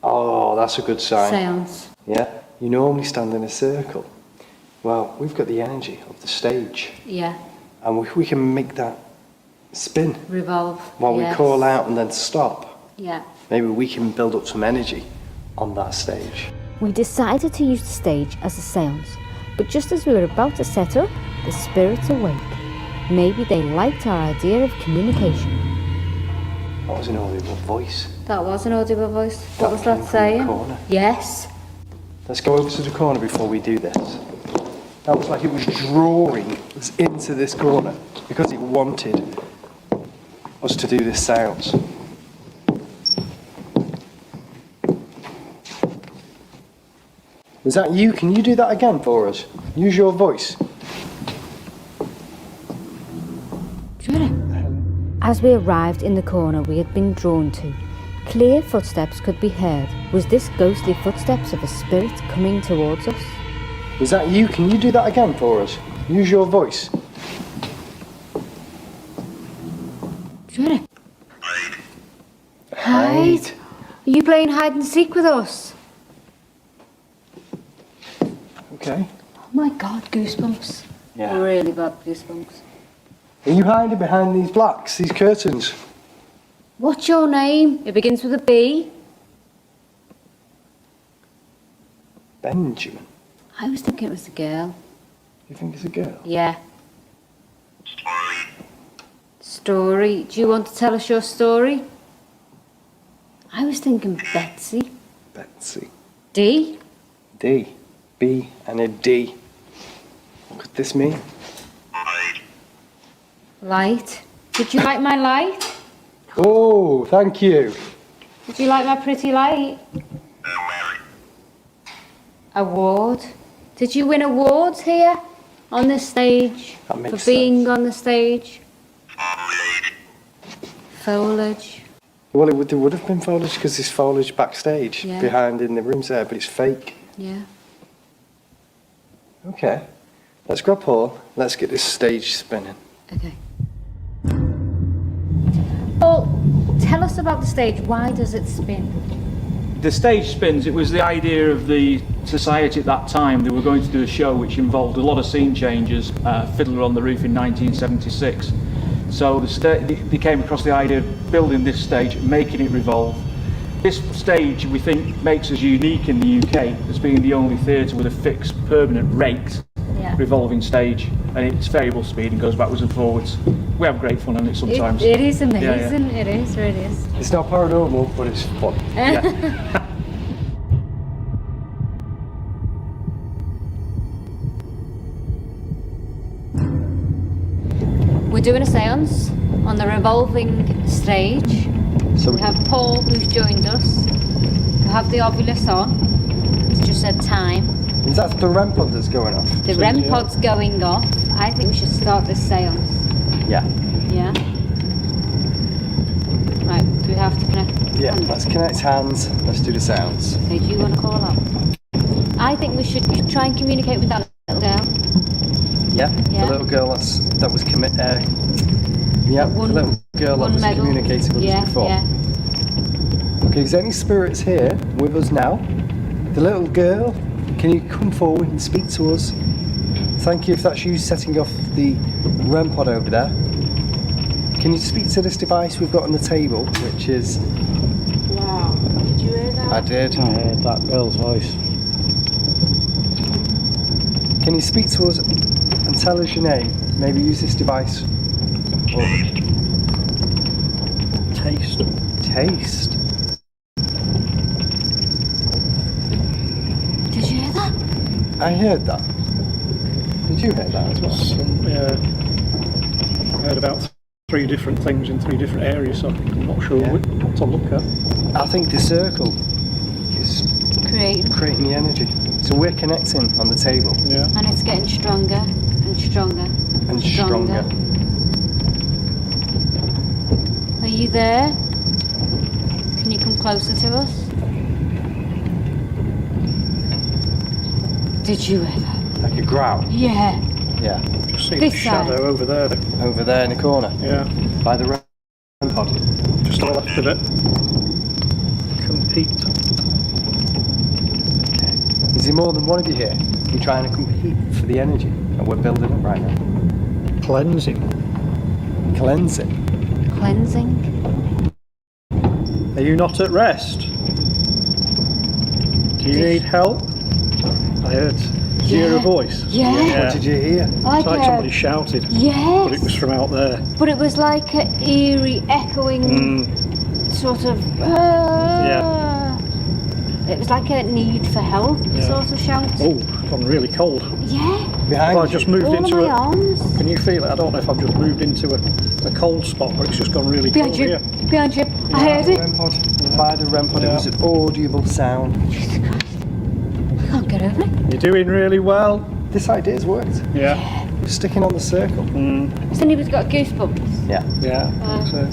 Oh, that's a good sign. Seance. Yeah? You normally stand in a circle. Well, we've got the energy of the stage. Yeah. And we can make that spin Revolve. while Yes. we call out and then stop. Yeah. Maybe we can build up some energy on that stage. We decided to use the stage as a seance, but just as we were about to set up, the spirits awake. Maybe they liked our idea of communication. That was an audible voice. That was an audible voice. What was came that from saying? the corner. Yes. Let's go over to the corner before we do this. That was like it was drawing us into this corner because it wanted us to do this seance. Is that you? Can you do that again for us? Use your voice. As we arrived in the corner we had been drawn to, clear footsteps could be heard. Was this ghostly footsteps of a spirit coming towards us? Is that you? Can you do that again for us? Use your voice. Hide. Are you playing hide and seek with us? Okay. Oh my god, goosebumps. Yeah. Really bad goosebumps. Are you hiding behind these blacks, these curtains? What's your name? It begins with a B. Benjamin. I was thinking it was a girl. You think it's a girl? Yeah. Story. Do you want to tell us your story? I was thinking Betsy. Betsy. D. D. B and a D. What could this mean? Light. Did you like my light? Oh, thank you. Did you like my pretty light? Award. Did you win awards here? on this stage, That makes for being sense. on the stage. Foliage. Well, there would have been foliage because there's foliage backstage Yeah. behind in the rooms there, but it's fake. Yeah. Okay, let's grab Paul. Let's get this stage spinning. Okay. Paul, tell us about the stage. Why does it spin? The stage spins. It was the idea of the society at that time. They were going to do a show which involved a lot of scene changes. Fiddler on the Roof in 1976. So they came across the idea of building this stage, making it revolve. This stage, we think, makes us unique in the UK as being the only theatre with a fixed, permanent rate revolving stage, and it's variable speed and goes backwards and forwards. We have great fun on it sometimes. It is amazing. Yeah. It is. It is. It's not paranormal, but it's fun. Yeah. We're doing a séance on the revolving stage. So We have Paul who's joined us. We have the Ovilus on. It's just said time. is that the REM pod that's going off? The REM pod's going off. I think we should start this séance. Yeah. Yeah? Right, do we have to connect? Yeah, hands? let's connect hands. Let's do the sounds. Okay, do you want to call out? I think we should try and communicate with that little girl. Yeah, Yeah. the little girl that was yeah, One- the little girl that one was medal. communicating with Yeah, us before. yeah. Okay, is there any spirits here with us now? The little girl, can you come forward and speak to us? Thank you if that's you setting off the REM pod over there. Can you speak to this device we've got on the table, which is... Wow, did you hear that? I did. I heard that girl's voice. Can you speak to us and tell us your name? Maybe use this device. Or Taste. taste. Did you hear that? I heard that. Did you hear that as well? I heard about 3 different things in 3 different areas, so I'm not sure what to look at. I think the circle is creating the energy. So we're connecting on the table. Yeah. And it's getting stronger and stronger And stronger. Are you there? Can you come closer to us? Did you hear that? Like a growl. Yeah. Yeah. Just see This the shadow side. over there. Over there in the corner. Yeah. By the REM pod. Just to the left of it. Compete. Okay. Is there more than one of you here? We're trying to compete for the energy that we're building up right now. Cleansing. Cleansing. Cleansing. Are you not at rest? Do you need help? I heard. Did you hear a voice? Yeah. What did you hear? It's like somebody shouted. Yes. But it was from out there. But it was like an eerie, echoing sort of. It was like a need for help sort of shout. Oh, I'm really cold. Yeah. Behind I just moved All of into my a. arms. Can you feel it? I don't know if I've just moved into a cold spot where it's just gone really Behind cold you. here. Behind you. I heard it. REM pod. By the REM pod. It was an audible sound. Jesus Christ. I can't get over it. You're doing really well. This idea's worked. Yeah. We're sticking on the circle. Has anybody's got goosebumps? Yeah. Yeah. So,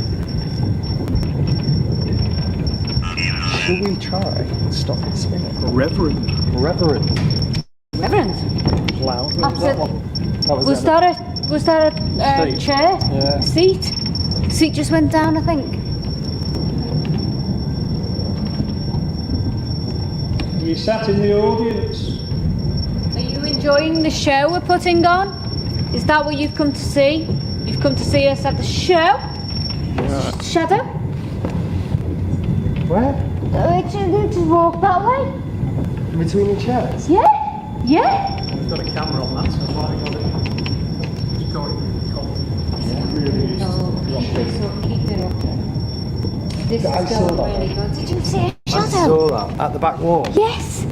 Should we try and stop it spinning? Reverend. Reverend. Reverend. Loud. Absolutely. That was Was that a Seat. chair? Yeah. A seat? Seat just went down, I think. You sat in the audience. Are you enjoying the show we're putting on? Is that what you've come to see? You've come to see us at the show? Shadow? Where? Just walk that way. In between the chairs? Yeah? Yeah? We've got a camera on that, so I've got it. It's going really cold. It really is. Keep it up. This I is saw going that. really good. Did you see a I shadow? saw that at the back wall. Yes.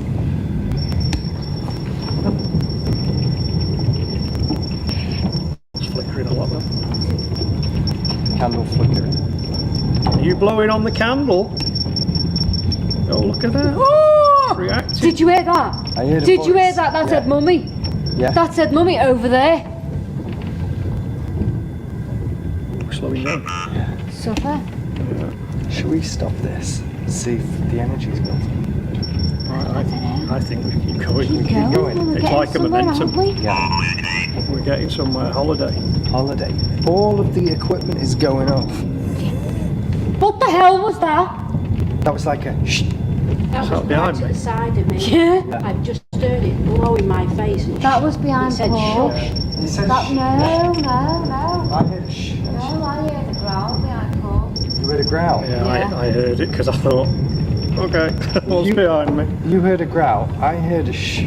It's flickering a lot now. Candle flickering. Are you blowing on the candle? Oh, look at that. Oh! Reacting. Did you hear that? I heard a Did you hear voice. that? That Yeah. said mummy. Yeah. That said mummy over there. We're slowing down. Supper. Should we stop this? See if the energy's gone. I think we keep going. Keep going. We're It's getting like a somewhere, momentum. aren't we? Yeah. We're getting somewhere. Holiday. Holiday. All of the equipment is going off. What the hell was that? That was like a shh. Is That was that behind right me? to the side of me. Yeah. I've just heard it blow in my face. And That was behind it said Paul. shush. You said That, shh. no. I heard a shh. No, I heard a growl behind Paul. You heard a growl? Yeah, Yeah. I heard it because I thought, okay, what's behind me? You heard a growl. I heard a shh.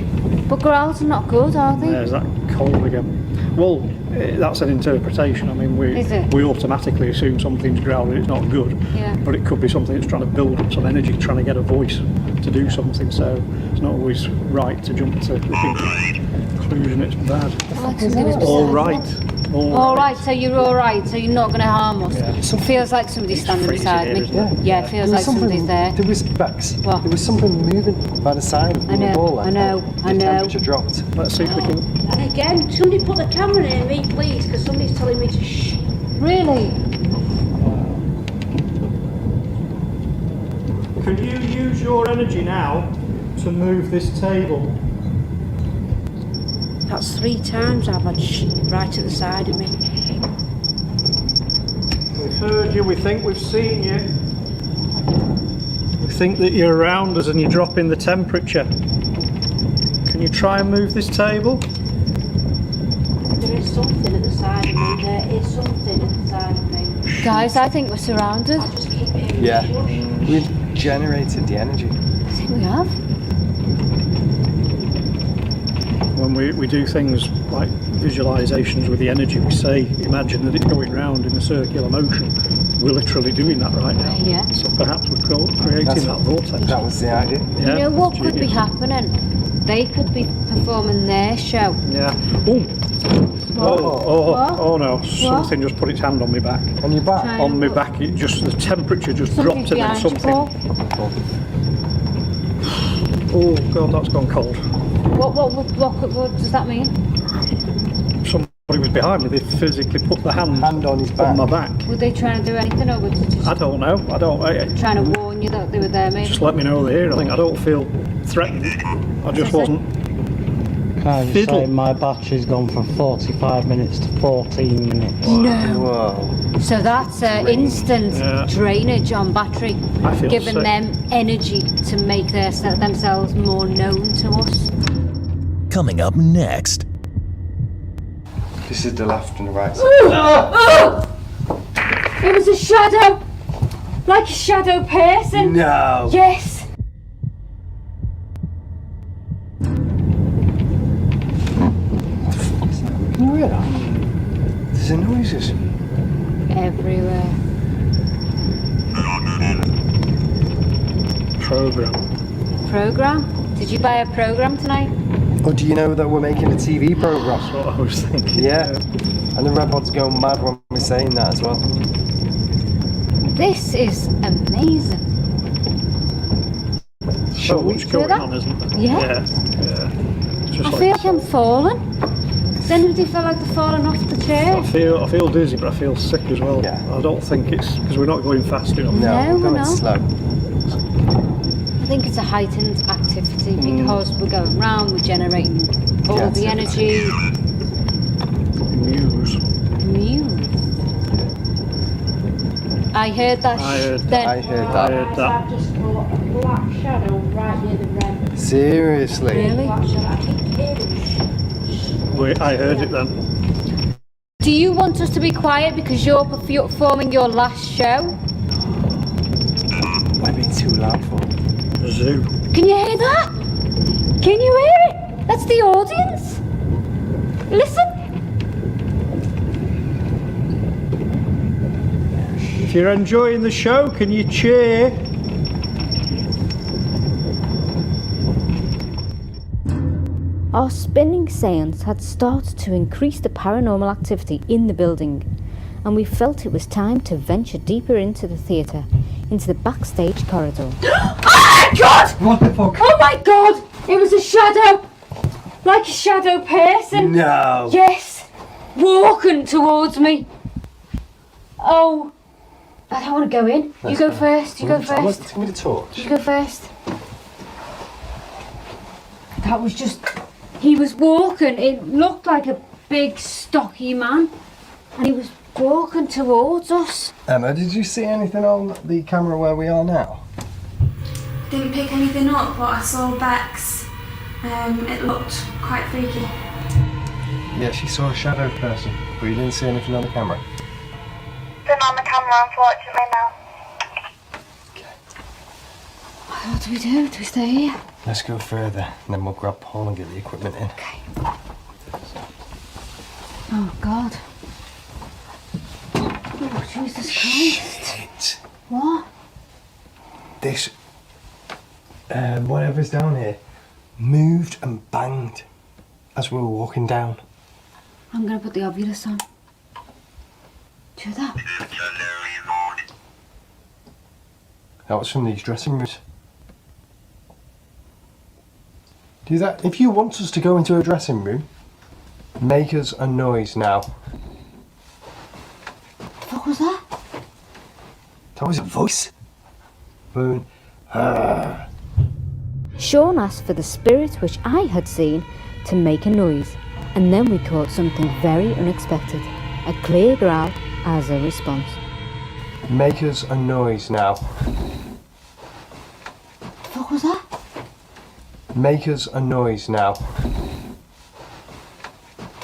But growls are not good, are they? There's that cold again. Well, that's an interpretation. I mean, Is it? we automatically assume something's growling, it's not good. Yeah. But it could be something that's trying to build up some energy, trying to get a voice to do something. So it's not always right to jump to the conclusion it's bad. Like somebody was All beside right. us. All All right. right, so you're all right. So you're not going to harm us. Yeah. It feels like somebody's standing freezing beside here, me. isn't it? Yeah, it feels like somebody's there. There was Bex. What? There was something moving by the side of I the know, wall. I know, I The know. temperature dropped. Let's see if we can. And again, somebody put the camera near me, please, because somebody's telling me to shh. Really? Can you use your energy now to move this table? That's 3 times I've had shh right at the side of me. We've heard you, we think we've seen you. We think that you're around us and you're dropping the temperature. Can you try and move this table? There is something at the side of me. There is something at the side of me. Guys, I think we're surrounded. I just keep hearing Yeah. shush. We've generated the energy. I think we have. When we do things like visualizations with the energy, we say, imagine that it's going round in a circular motion. We're literally doing that right now. Yeah. So perhaps we're creating that vortex. That was the idea. Yeah, You know what that's could be genius. happening? They could be performing their show. Yeah. Ooh. What? Oh no, something just put its hand on my back. On your back? Try- On my back, it just, the temperature just Somebody's dropped and then behind you, something. Paul. Oh god, that's gone cold. What does that mean? Somebody was behind me, they physically put the hand on his back. on my back. Were they trying to do anything, or were they just I don't know, trying to warn you that they were there, maybe? just let me know they're here. I think I don't feel threatened. I just wasn't. Can I just Fiddle. say my battery's gone from 45 minutes to 14 minutes. No. Whoa. So that's instant Yeah. drainage on battery, I feel giving sick. them energy to make themselves more known to us. Coming up next. This is the left and the right side. It was a shadow! Like a shadow person! No. Yes! Where? There's the noises. Everywhere. Program? Did you buy a program tonight? Oh, do you know that we're making a TV program? That's what I was thinking. Yeah. And the robot's going mad when we're saying that as well. This is amazing. So much going that? on, isn't there? Yeah. Yeah. It's just I like feel like I'm falling. Does anybody feel like they're falling off the chair? I feel dizzy, but I feel sick as well. Yeah. I don't think it's because we're not going fast enough. No, we're going we're not. slow. I think it's a heightened activity because we're going round, we're generating all the energy. Muse. I heard that. I heard then. I heard I that. heard that. I've just got a black shadow right near the red. Seriously. Really? Black shadow. I keep hearing Wait, I heard it then. Do you want us to be quiet because you're performing your last show? Might be too loud for it. Zoo. Can you hear that? Can you hear it? That's the audience. Listen. If you're enjoying the show, can you cheer? Our spinning seance had started to increase the paranormal activity in the building, and we felt it was time to venture deeper into the theatre, into the backstage corridor. Oh my god! What the fuck? Oh my god! It was a shadow! Like a shadow person. No. Yes. Walking towards me. Oh. I don't want to go in. You go first. You go first. Give me the torch. You go first. That was just... He was walking. It looked like a big, stocky man. And he was walking towards us. Emma, did you see anything on the camera where we are now? Didn't pick anything up, but I saw Bex. It looked quite freaky. Yeah, she saw a shadow person, but you didn't see anything on the camera. Nothing on the camera, unfortunately, now. What do we do? Do we stay here? Let's go further, and then we'll grab Paul and get the equipment in. Okay. Oh, God. Oh, Jesus Christ. Shit. What? This, whatever's down here, moved and banged as we were walking down. I'm going to put the obvious on. Do that. That was from these dressing rooms. Do that. If you want us to go into a dressing room, make us a noise now. What was that? That was a voice. Boom. Sean asked for the spirit which I had seen to make a noise, and then we caught something very unexpected, a clear growl as a response. Make us a noise now. What was that? Make us a noise now.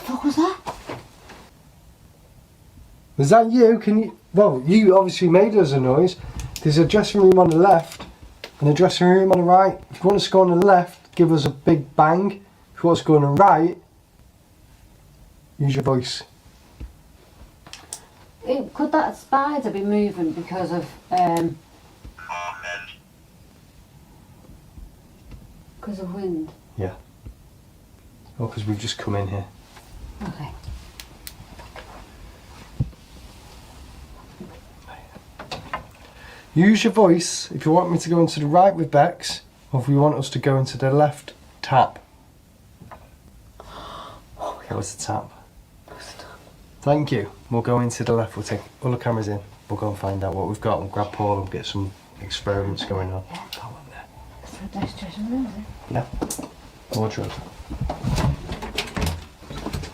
What was that? Was that you? Can you... Well, you obviously made us a noise. There's a dressing room on the left and a dressing room on the right. If you want us to go on the left, give us a big bang. If you want us to go on the right, use your voice. Could that spider be moving because of wind? Yeah. Oh, because we've just come in here. Okay. Use your voice if you want me to go into the right with Bex, or if you want us to go into the left, tap. That was the tap. Thank you. We'll go into the left, we'll take all the cameras in, we'll go and find out what we've got and grab Paul and get some experiments going on. That's a nice dressing room, is it? Yeah. Wardrobe.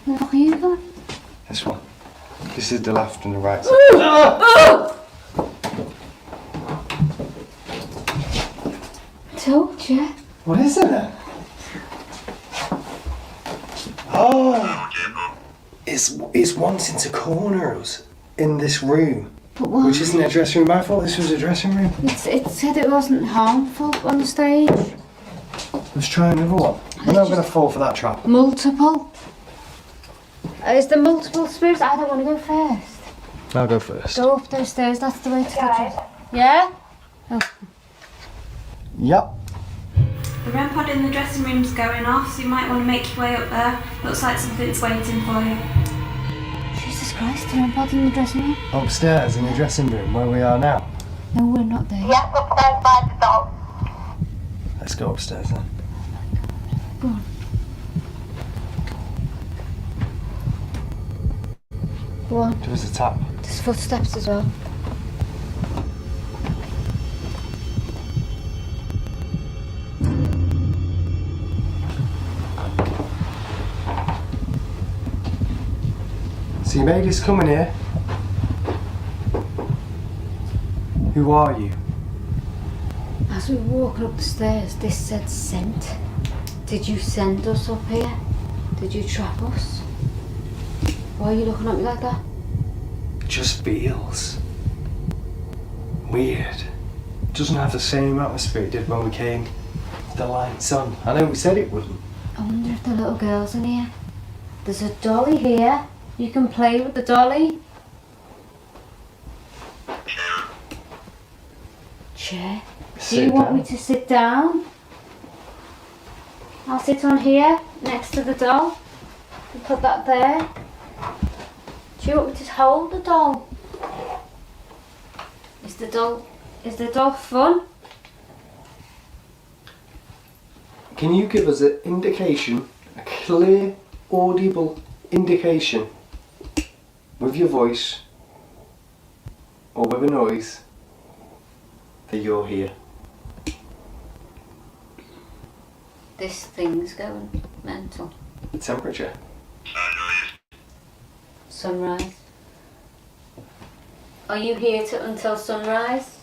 Where are you going? This one. This is the left and the right side. Told you. What is it? Oh! It's wanting to corner us in this room. But why? Which isn't a dressing room. I thought this was a dressing room. It said it wasn't harmful on the stage. Let's try another one. We're not going to fall for that trap. Multiple. Is there multiple spirits? I don't want to go first. I'll go first. Go up those stairs, that's the way to get it. Yeah? Oh. Yep. The REM pod in the dressing room's going off, so you might want to make your way up there. Looks like something's waiting for you. Jesus Christ, the REM pod in the dressing room? Upstairs in the dressing room where we are now. No, we're not there. Yep, upstairs by the doll. Let's go upstairs then. Go on. Go on. There's a tap. There's footsteps as well. So you made us come in here. Who are you? As we were walking up the stairs, this said sent. Did you send us up here? Did you trap us? Why are you looking at me like that? Just feels weird. Doesn't have the same atmosphere it did when we came with the lights on. I know we said it wouldn't. I wonder if the little girl's in here. There's a dolly here. You can play with the dolly. Chair. Do you want me to sit down? I'll sit on here next to the doll. And put that there. Do you want me to hold the doll? Is the doll fun? Can you give us an indication a clear, audible indication with your voice or with a noise that you're here. This thing's going mental. The temperature. Sunrise. Are you here until sunrise?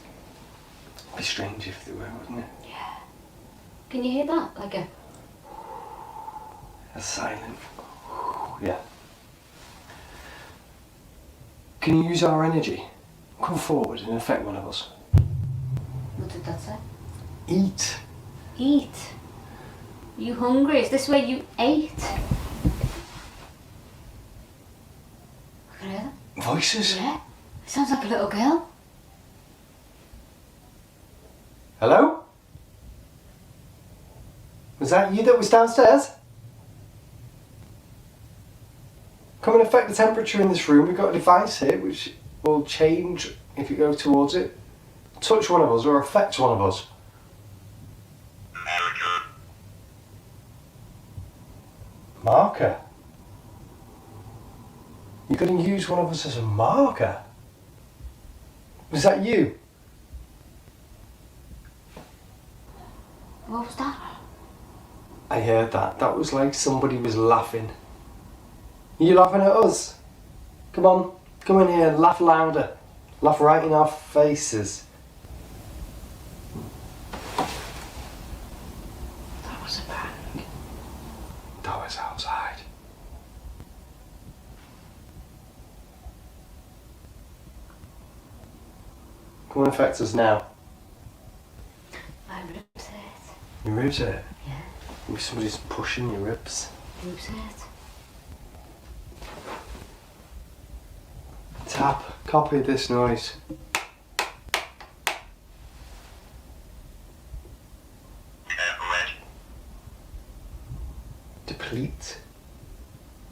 It'd be strange if they were, wouldn't it? Yeah. Can you hear that? Like a silent. Yeah. Can you use our energy? Come forward and affect one of us. What did that say? Eat. Eat. Are you hungry? Is this where you ate? I can hear that. Voices? Yeah. It sounds like a little girl. Hello? Was that you that was downstairs? Come and affect the temperature in this room. We've got a device here which will change if you go towards it. Touch one of us or affect one of us. Marker? You're going to use one of us as a marker? Was that you? What was that? I heard that. That was like somebody was laughing. Are you laughing at us? Come on, come in here and laugh louder. Laugh right in our faces. That was a prank. That was outside. Come and affect us now. My ribs hurt. Your ribs hurt? Yeah. Somebody's pushing your ribs. Ribs hurt. Tap. Copy this noise. Deplete.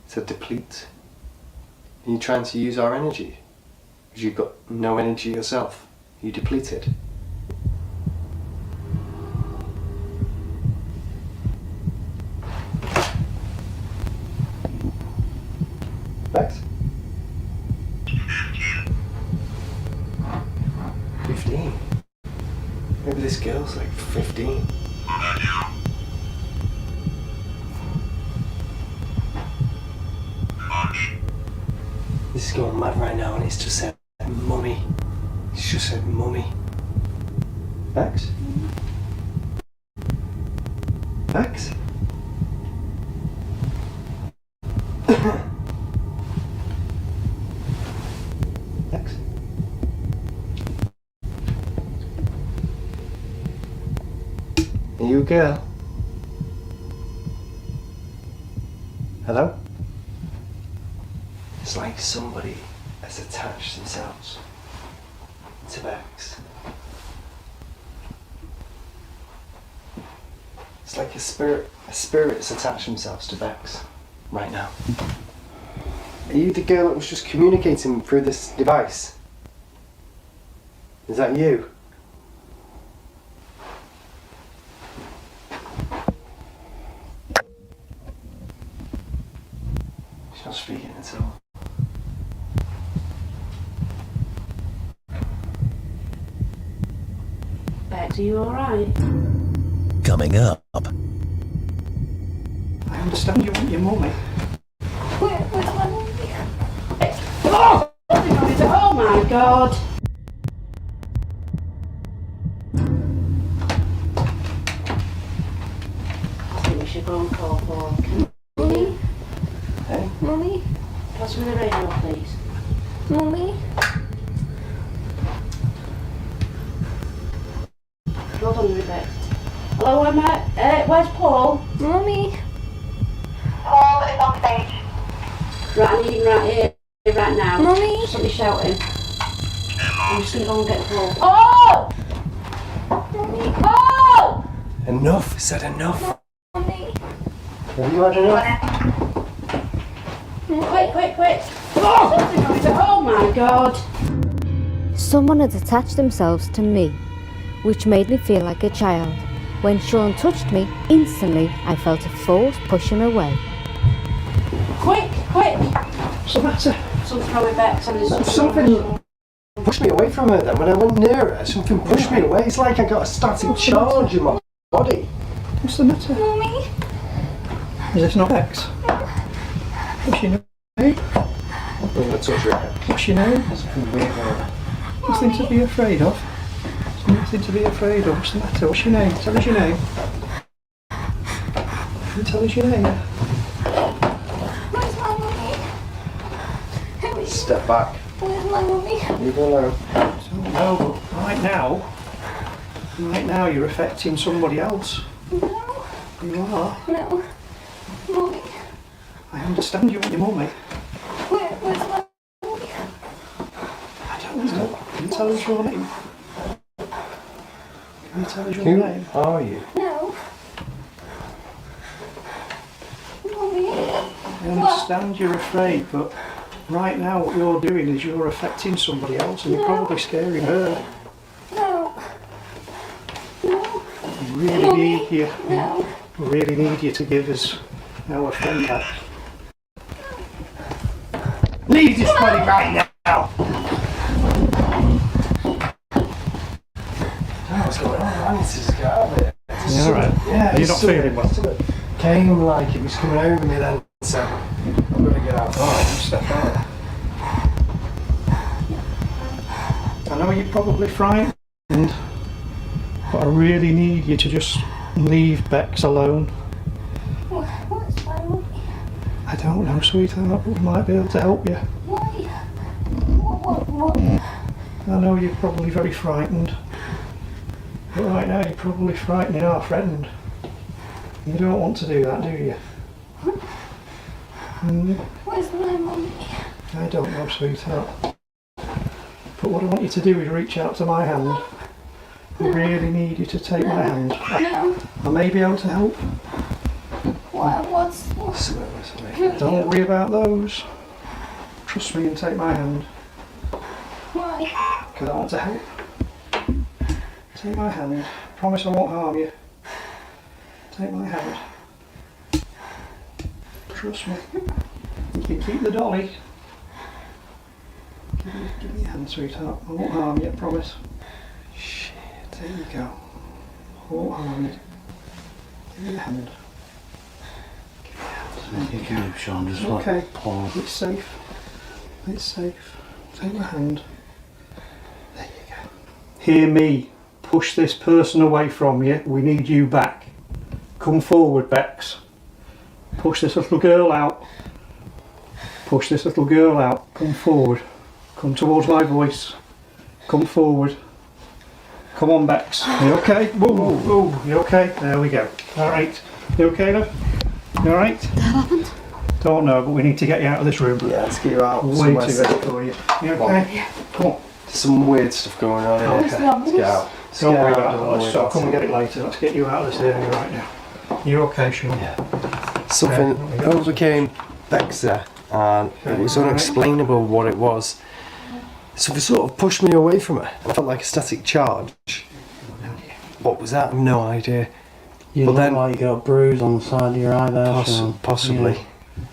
It's a deplete. Are you trying to use our energy? Because you've got no energy yourself. You depleted. Bex? 15. Maybe this girl's like 15. This is going mad right now and it's just said mummy. It's just said mummy. Bex? Bex? Bex? Are you a girl? Hello? It's like somebody has attached themselves to Bex. It's like a spirit's attached themselves to Bex right now. Are you the girl that was just communicating through this device? Is that you? She's not speaking at all. Bex, are you alright? Coming up. I understand you want your mummy. Where's my mummy? Oh! Oh my god! I think we should go and call for Mummy? Hey? Mummy? Pass me the radio, please. Mummy? Hold on a minute, Bex. Hello, where's Paul? Mummy? Paul is on stage. Right, I need him right here, right now. Mummy? Somebody shouting. I'm just gonna go and get Paul. Oh! Mummy? Paul! Enough! I said enough! Mummy? Have you had enough? Quick! Oh my god! Someone had attached themselves to me, which made me feel like a child. When Sean touched me, instantly I felt a force push him away. Quick, quick! What's the matter? Someone's probably back. Something pushed me away from her then. When I went near her, something pushed me away. It's like I got a static charge in my body. What's the matter? Mummy. Is this not Bex? What's your name? I'm going to touch her head. What's your name? Something weird going on. Nothing to be afraid of. There's nothing to be afraid of. What's the matter? What's your name? Tell us your name. Can you tell us your name? Where's my mummy? Step back. Where's my mummy? Leave her alone. No, but right now you're affecting somebody else. No. You are. No. Mummy. I understand you want your mummy. Where's my mummy? I don't know. Can you tell us your name? Can you tell us your Who name? are you? No. Mummy. I understand you're afraid, but right now what you're doing is you're affecting somebody else and you're probably scaring her. No. No. We really need you. No. We really need you to give us our friend back. Leave this body right now! What's going on? I need to just get out of here. You alright? Yeah, You're not feeling well? Came like it was coming over me then, so I'm going to get out. Alright, step out. I know you're probably frightened, but I really need you to just leave Bex alone. Where's my mummy? I don't know, sweetheart, but we might be able to help you. Why? What? I know you're probably very frightened, but right now you're probably frightening our friend. You don't want to do that, do you? Where's my mummy? I don't know, sweetheart. But what I want you to do is reach out to my hand. I really need you to take my hand. No. I may be able to help. What's Don't worry about those. Trust me and take my hand. Why? Because I want to help. Take my hand. Promise I won't harm you. Take my hand. Trust me. You can keep the dolly. Give me your hand, sweetheart. I won't harm you, I promise. Shit, there you go. I won't harm you. Give me your hand. Give me your hand. You can do, Sean, just Okay. like pull. It's safe. It's safe. Take my hand. There you go. Hear me. Push this person away from you. We need you back. Come forward, Bex. Push this little girl out. Push this little girl out. Come forward. Come towards my voice. Come forward. Come on, Bex. You okay? Whoa, whoa, whoa. You okay? There we go. Alright. You okay, love? You alright? What happened? Don't know, but we need to get you out of this room. Yeah, let's get you out. Way somewhere too safe. early for you. You okay? Come on. Some weird stuff going on here. Okay. Let's get out. Don't worry about that. Let's stop. Come and get it later. Let's get you out of this area right now. You okay, Sean? Yeah. Something overcame Bexa, and it was unexplainable what it was. So it sort of pushed me away from her. I felt like a static charge. What was that? I've no idea. You but look then, like you got a bruise on the side of your eye there, Sean. possibly. Yeah.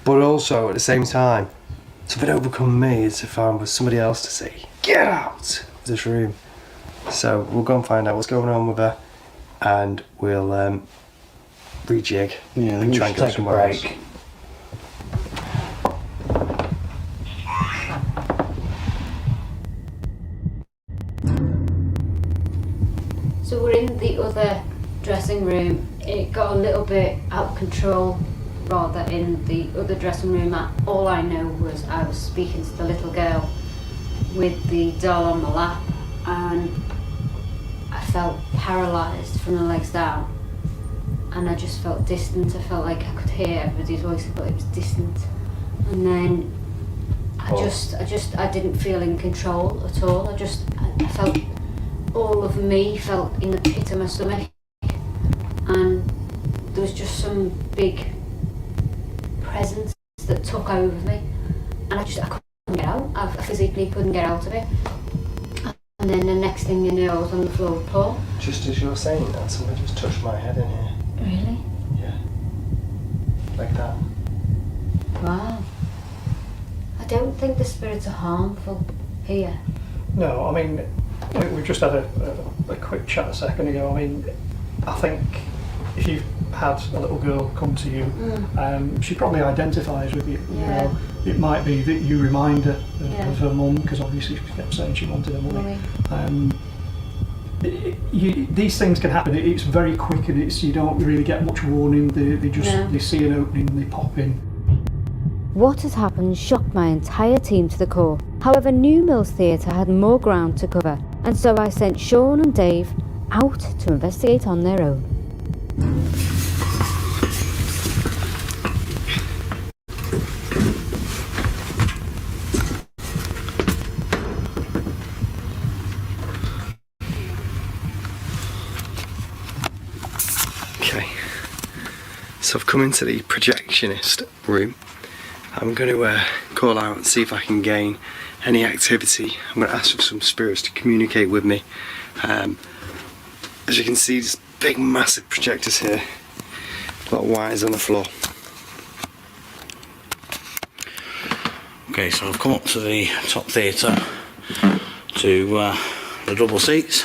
But also at the same time, something overcome me as if I was somebody else to say, get out of this room. So we'll go and find out what's going on with her, and we'll rejig and try and go somewhere else. So we're in the other dressing room. It got a little bit out of control, rather, in the other dressing room. All I know was I was speaking to the little girl with the doll on my lap, and I felt paralysed from the legs down, and I just felt distant. I felt like I could hear everybody's voices, but it was distant. And then I didn't feel in control at all. I felt all of me felt in the pit of my stomach, and there was just some big presence that took over me, and I couldn't get out. I physically couldn't get out of it. And then the next thing you know, I was on the floor with Paul, Just as you're saying that, somebody just touched my head in here. Really? Yeah. Like that. Wow. I don't think the spirits are harmful here. No, I mean, we just had a quick chat a second ago. I mean, I think if you've had a little girl come to you, she probably identifies with you. You know, it might be that you remind her of her mum, because obviously she kept saying she wanted her mummy. These things can happen. It's very quick, and you don't really get much warning. They see an opening, they pop in. What has happened shocked my entire team to the core. However, New Mills Theatre had more ground to cover, and so I sent Sean and Dave out to investigate on their own. Okay, so I've come into the projectionist room. I'm going to call out and see if I can gain any activity. I'm going to ask for some spirits to communicate with me. As you can see, there's big massive projectors here. A lot of wires on the floor. Okay, so I've come up to the top theatre to the double seats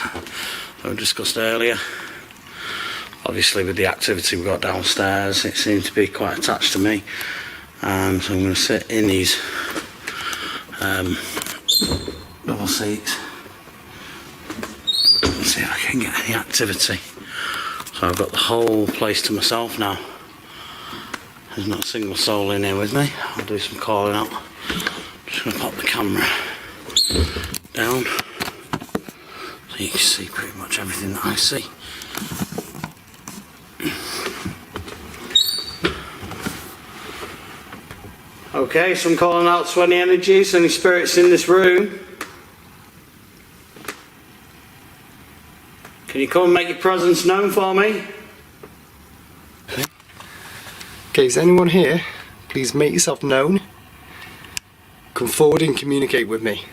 that we discussed earlier. Obviously with the activity we've got downstairs, it seems to be quite attached to me. And so I'm going to sit in these double seats and see if I can get any activity. So I've got the whole place to myself now. There's not a single soul in here with me. I'll do some calling out. Just going to pop the camera down so you can see pretty much everything that I see. Okay, so I'm calling out to any energies, any spirits in this room. Can you come and make your presence known for me? Okay, is anyone here? Please make yourself known. Come forward and communicate with me.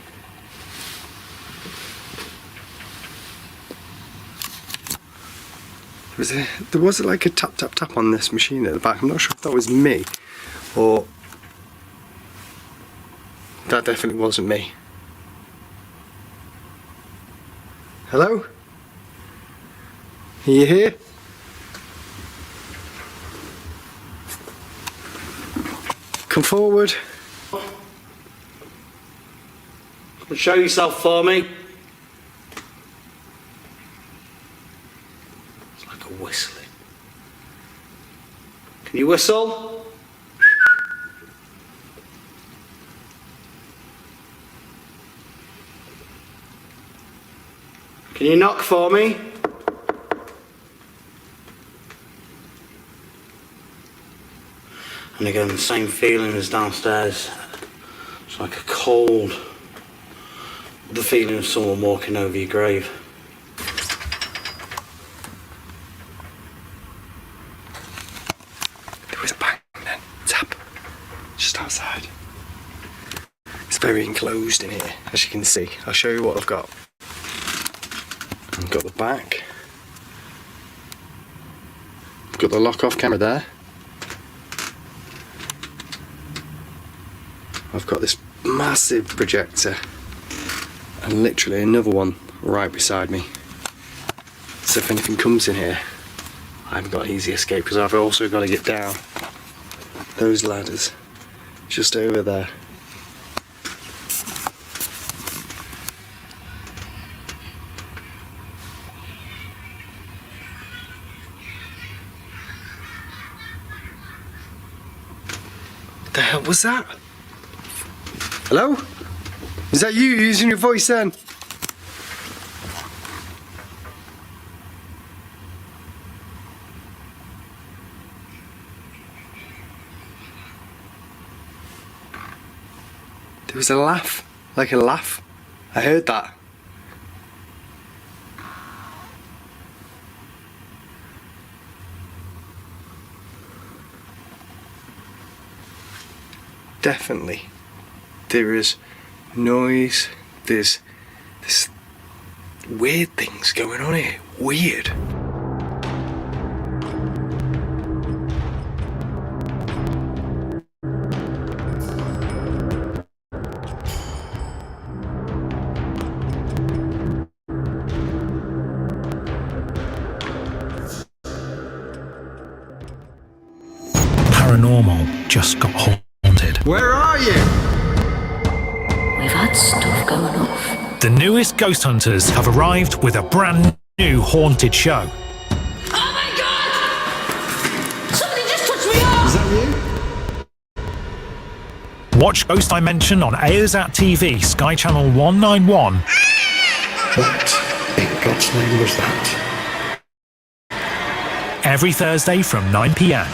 There was like a tap tap tap on this machine at the back. I'm not sure if that was me or... That definitely wasn't me. Hello? Are you here? Come forward. Show yourself for me. It's like a whistling. Can you whistle? Can you knock for me? And again, the same feeling as downstairs. It's like a cold, the feeling of someone walking over your grave. There was a bang then, tap, just outside. It's very enclosed in here, as you can see. I'll show you what I've got. I've got the back. I've got the lock-off camera there. I've got this massive projector and literally another one right beside me. So if anything comes in here, I haven't got an easy escape because I've also got to get down those ladders just over there. What the hell was that? Hello? Is that you using your voice then? There was a laugh, like a laugh. I heard that. Definitely. There is noise, there's this weird things going on here. Weird. Paranormal just got haunted. Where are you? We've had stuff going off. The newest ghost hunters have arrived with a brand new haunted show. Oh my god! Somebody just touched me off! Is that you? Watch Ghost Dimension on AYOZAT TV, Sky Channel 191. What in God's name was that? Every Thursday from 9 p.m.